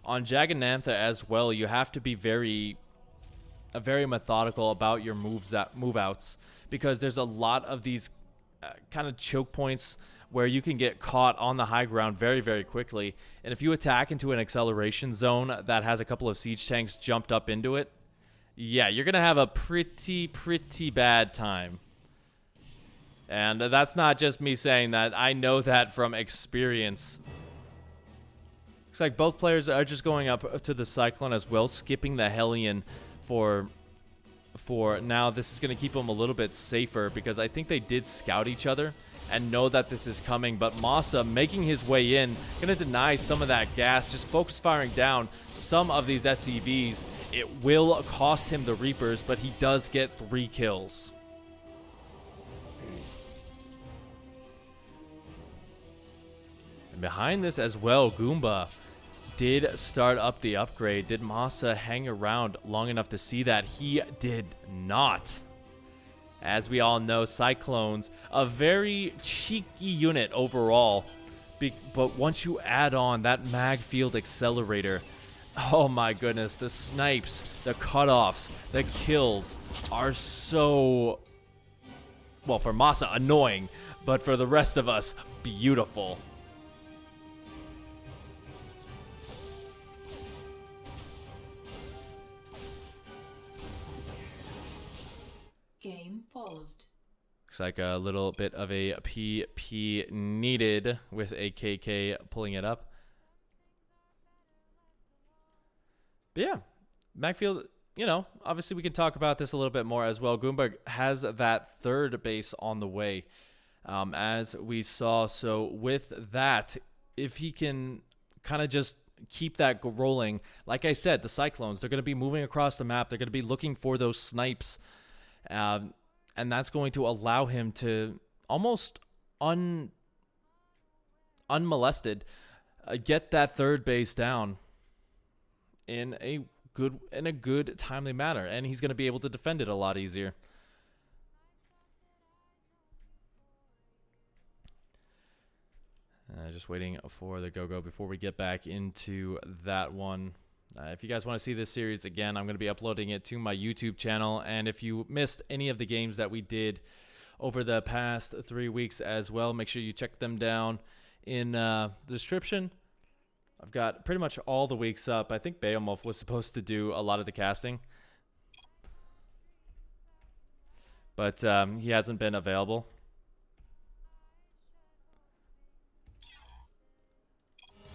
On Jagannatha as well, you have to be very methodical about your move outs, because there's a lot of these kind of choke points where you can get caught on the high ground very, very quickly. And if you attack into an acceleration zone that has a couple of siege tanks jumped up into it, yeah, you're going to have a pretty bad time. And that's not just me saying that. I know that from experience. Looks like both players are just going up to the Cyclone as well, skipping the Hellion for now. This is going to keep them a little bit safer because I think they did scout each other and know that this is coming. But Masa making his way in, going to deny some of that gas, just focus firing down some of these SCVs. It will cost him the Reapers, but he does get 3 kills. And behind this as well, Goomba did start up the upgrade. Did Masa hang around long enough to see that? He did not. As we all know, Cyclones, a very cheeky unit overall. But once you add on that mag field accelerator, oh my goodness, the snipes, the cutoffs, the kills are so, well, for Masa, annoying. But for the rest of us, beautiful. Game paused. Looks like a little bit of a PP needed with a KK pulling it up. But yeah, Macfield, you know, obviously we can talk about this a little bit more as well. Goomba has that third base on the way, as we saw. So with that, if he can kind of just keep that rolling, like I said, the Cyclones, they're going to be moving across the map. They're going to be looking for those snipes. And that's going to allow him to almost unmolested get that third base down in a good timely manner, and he's going to be able to defend it a lot easier. Just waiting for the go-go before we get back into that one. If you guys want to see this series again, I'm going to be uploading it to my YouTube channel. And if you missed any of the games that we did over the past 3 weeks as well, make sure you check them down in the description. I've got pretty much all the weeks up. I think Beomov was supposed to do a lot of the casting, but he hasn't been available.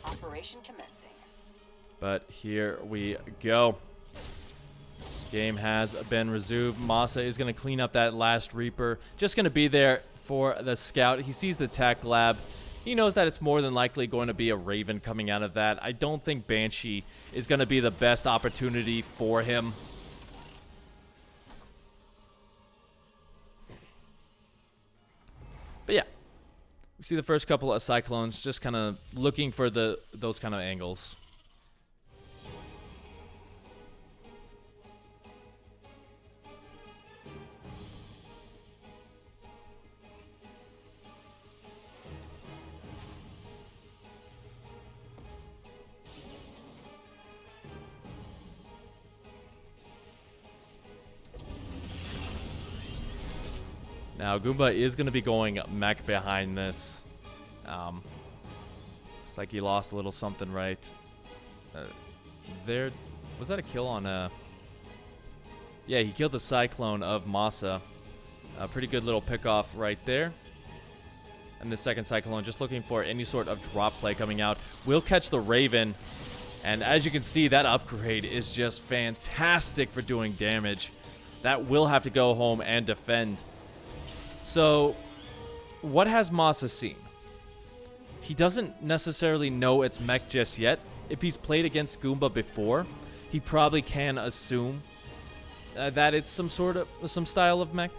Operation commencing. But here we go. Game has been resumed. Masa is going to clean up that last Reaper. Just going to be there for the scout. He sees the tech lab. He knows that it's more than likely going to be a Raven coming out of that. I don't think Banshee is going to be the best opportunity for him. But yeah, we see the first couple of Cyclones just kind of looking for those kind of angles. Now, Goomba is going to be going mech behind this. Looks like he lost a little something right there. Was that a kill on yeah, he killed the Cyclone of Masa. A pretty good little pickoff right there. And the second Cyclone just looking for any sort of drop play coming out. Will catch the Raven. And as you can see, that upgrade is just fantastic for doing damage. That will have to go home and defend. So, what has Masa seen? He doesn't necessarily know it's mech just yet. If he's played against Goomba before, he probably can assume that it's some style of mech.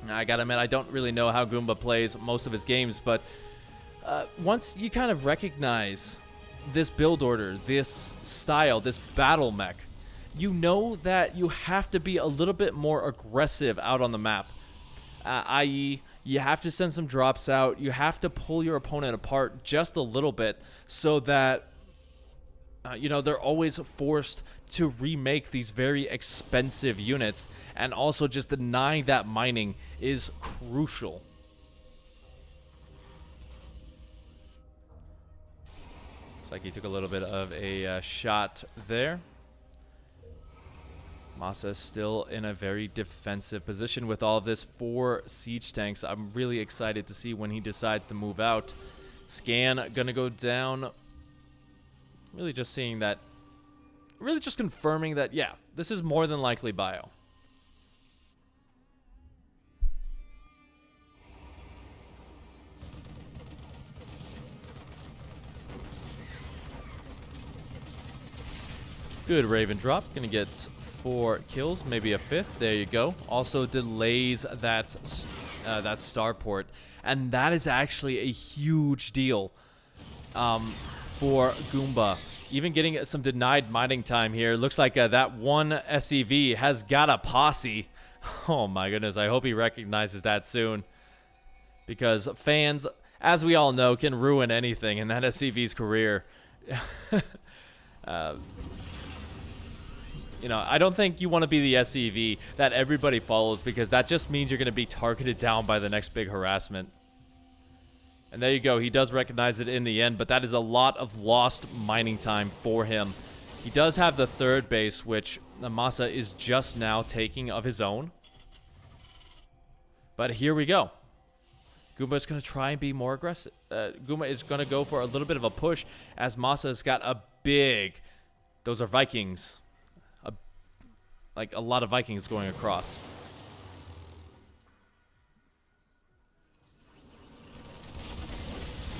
I gotta admit, I don't really know how Goomba plays most of his games, but once you kind of recognize this build order, this style, this battle mech, you know that you have to be a little bit more aggressive out on the map. I.e., you have to send some drops out. You have to pull your opponent apart just a little bit so that you know, they're always forced to remake these very expensive units, and also just denying that mining is crucial. Looks like he took a little bit of a shot there. Masa is still in a very defensive position with all of this 4 siege tanks. I'm really excited to see when he decides to move out. Scan gonna go down. Really just seeing that, really just confirming that, yeah, this is more than likely bio. Good Raven drop. Gonna get 4 kills, maybe a 5th. There you go. Also delays that starport, and that is actually a huge deal for Goomba. Even getting some denied mining time here. Looks like that one SCV has got a posse. Oh my goodness, I hope he recognizes that soon. Because fans, as we all know, can ruin anything in that SCV's career. You know, I don't think you want to be the SCV that everybody follows, because that just means you're going to be targeted down by the next big harassment. And there you go. He does recognize it in the end, but that is a lot of lost mining time for him. He does have the 3rd base, which Masa is just now taking of his own. But here we go. Goomba is going to try and be more aggressive. Goomba is going to go for a little bit of a push, as Masa has got a big... Those are Vikings. Like a lot of Vikings going across.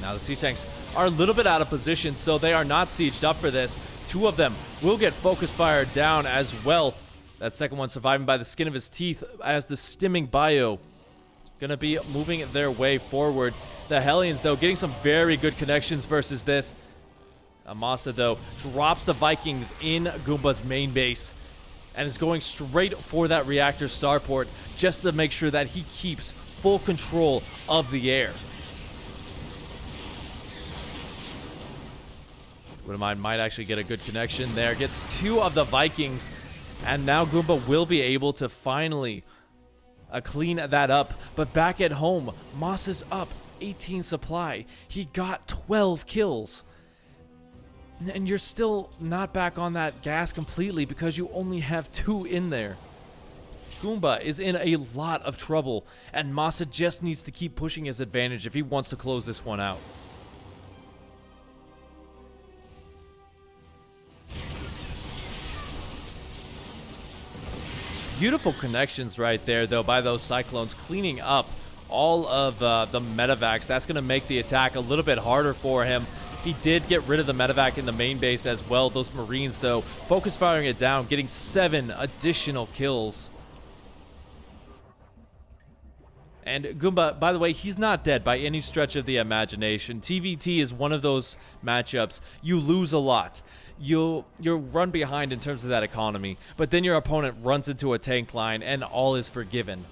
Now the siege tanks are a little bit out of position, so they are not sieged up for this. 2 of them will get focus fire down as well. That second one surviving by the skin of his teeth, as the stimming bio gonna be moving their way forward. The Hellions, though, getting some very good connections versus this. Amasa, though, drops the Vikings in Goomba's main base and is going straight for that reactor starport just to make sure that he keeps full control of the air. Wouldn't mind, might actually get a good connection there. Gets 2 of the Vikings, and now Goomba will be able to finally clean that up. But back at home, Moss is up 18 supply. He got 12 kills. And you're still not back on that gas completely because you only have 2 in there. Goomba is in a lot of trouble, and Masa just needs to keep pushing his advantage if he wants to close this one out. Beautiful connections right there, though, by those Cyclones, cleaning up all of the medevacs. That's going to make the attack a little bit harder for him. He did get rid of the medevac in the main base as well. Those Marines, though, focus firing it down, getting 7 additional kills. And Goomba, by the way, he's not dead by any stretch of the imagination. TVT is one of those matchups. You lose a lot. You'll run behind in terms of that economy, but then your opponent runs into a tank line and all is forgiven.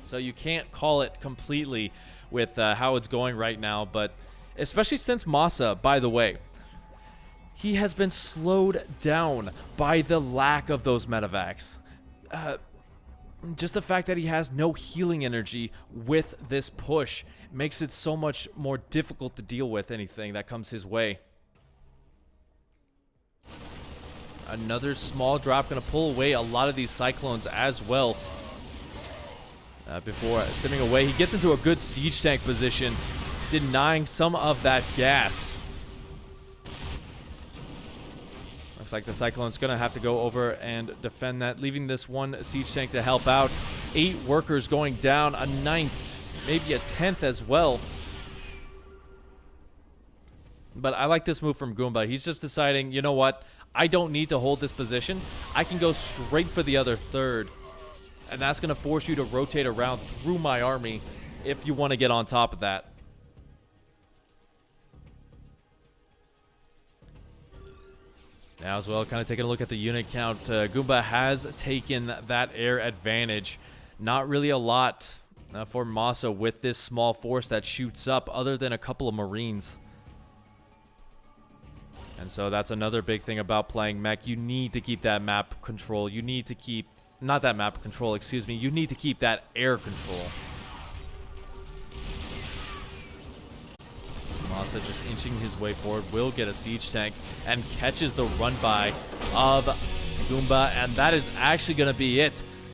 So you can't call it completely with how it's going right now, but especially since Masa, by the way, he has been slowed down by the lack of those medevacs. Just the fact that he has no healing energy with this push makes it so much more difficult to deal with anything that comes his way. Another small drop going to pull away a lot of these Cyclones as well. Before stepping away, he gets into a good siege tank position, denying some of that gas. Looks like the Cyclone's going to have to go over and defend that, leaving this one siege tank to help out. 8 workers going down, a 9th, maybe a 10th as well. But I like this move from Goomba. He's just deciding, you know what? I don't need to hold this position. I can go straight for the other 3rd. And that's going to force you to rotate around through my army if you want to get on top of that. Now as well, kind of taking a look at the unit count. Goomba has taken that air advantage. Not really a lot for Masa with this small force that shoots up other than a couple of Marines. And so that's another big thing about playing mech. You need to keep that map control. You need to keep, not that map control, excuse me. You need to keep that air control. Masa just inching his way forward, will get a siege tank and catches the run by of Goomba, and that is actually going to be it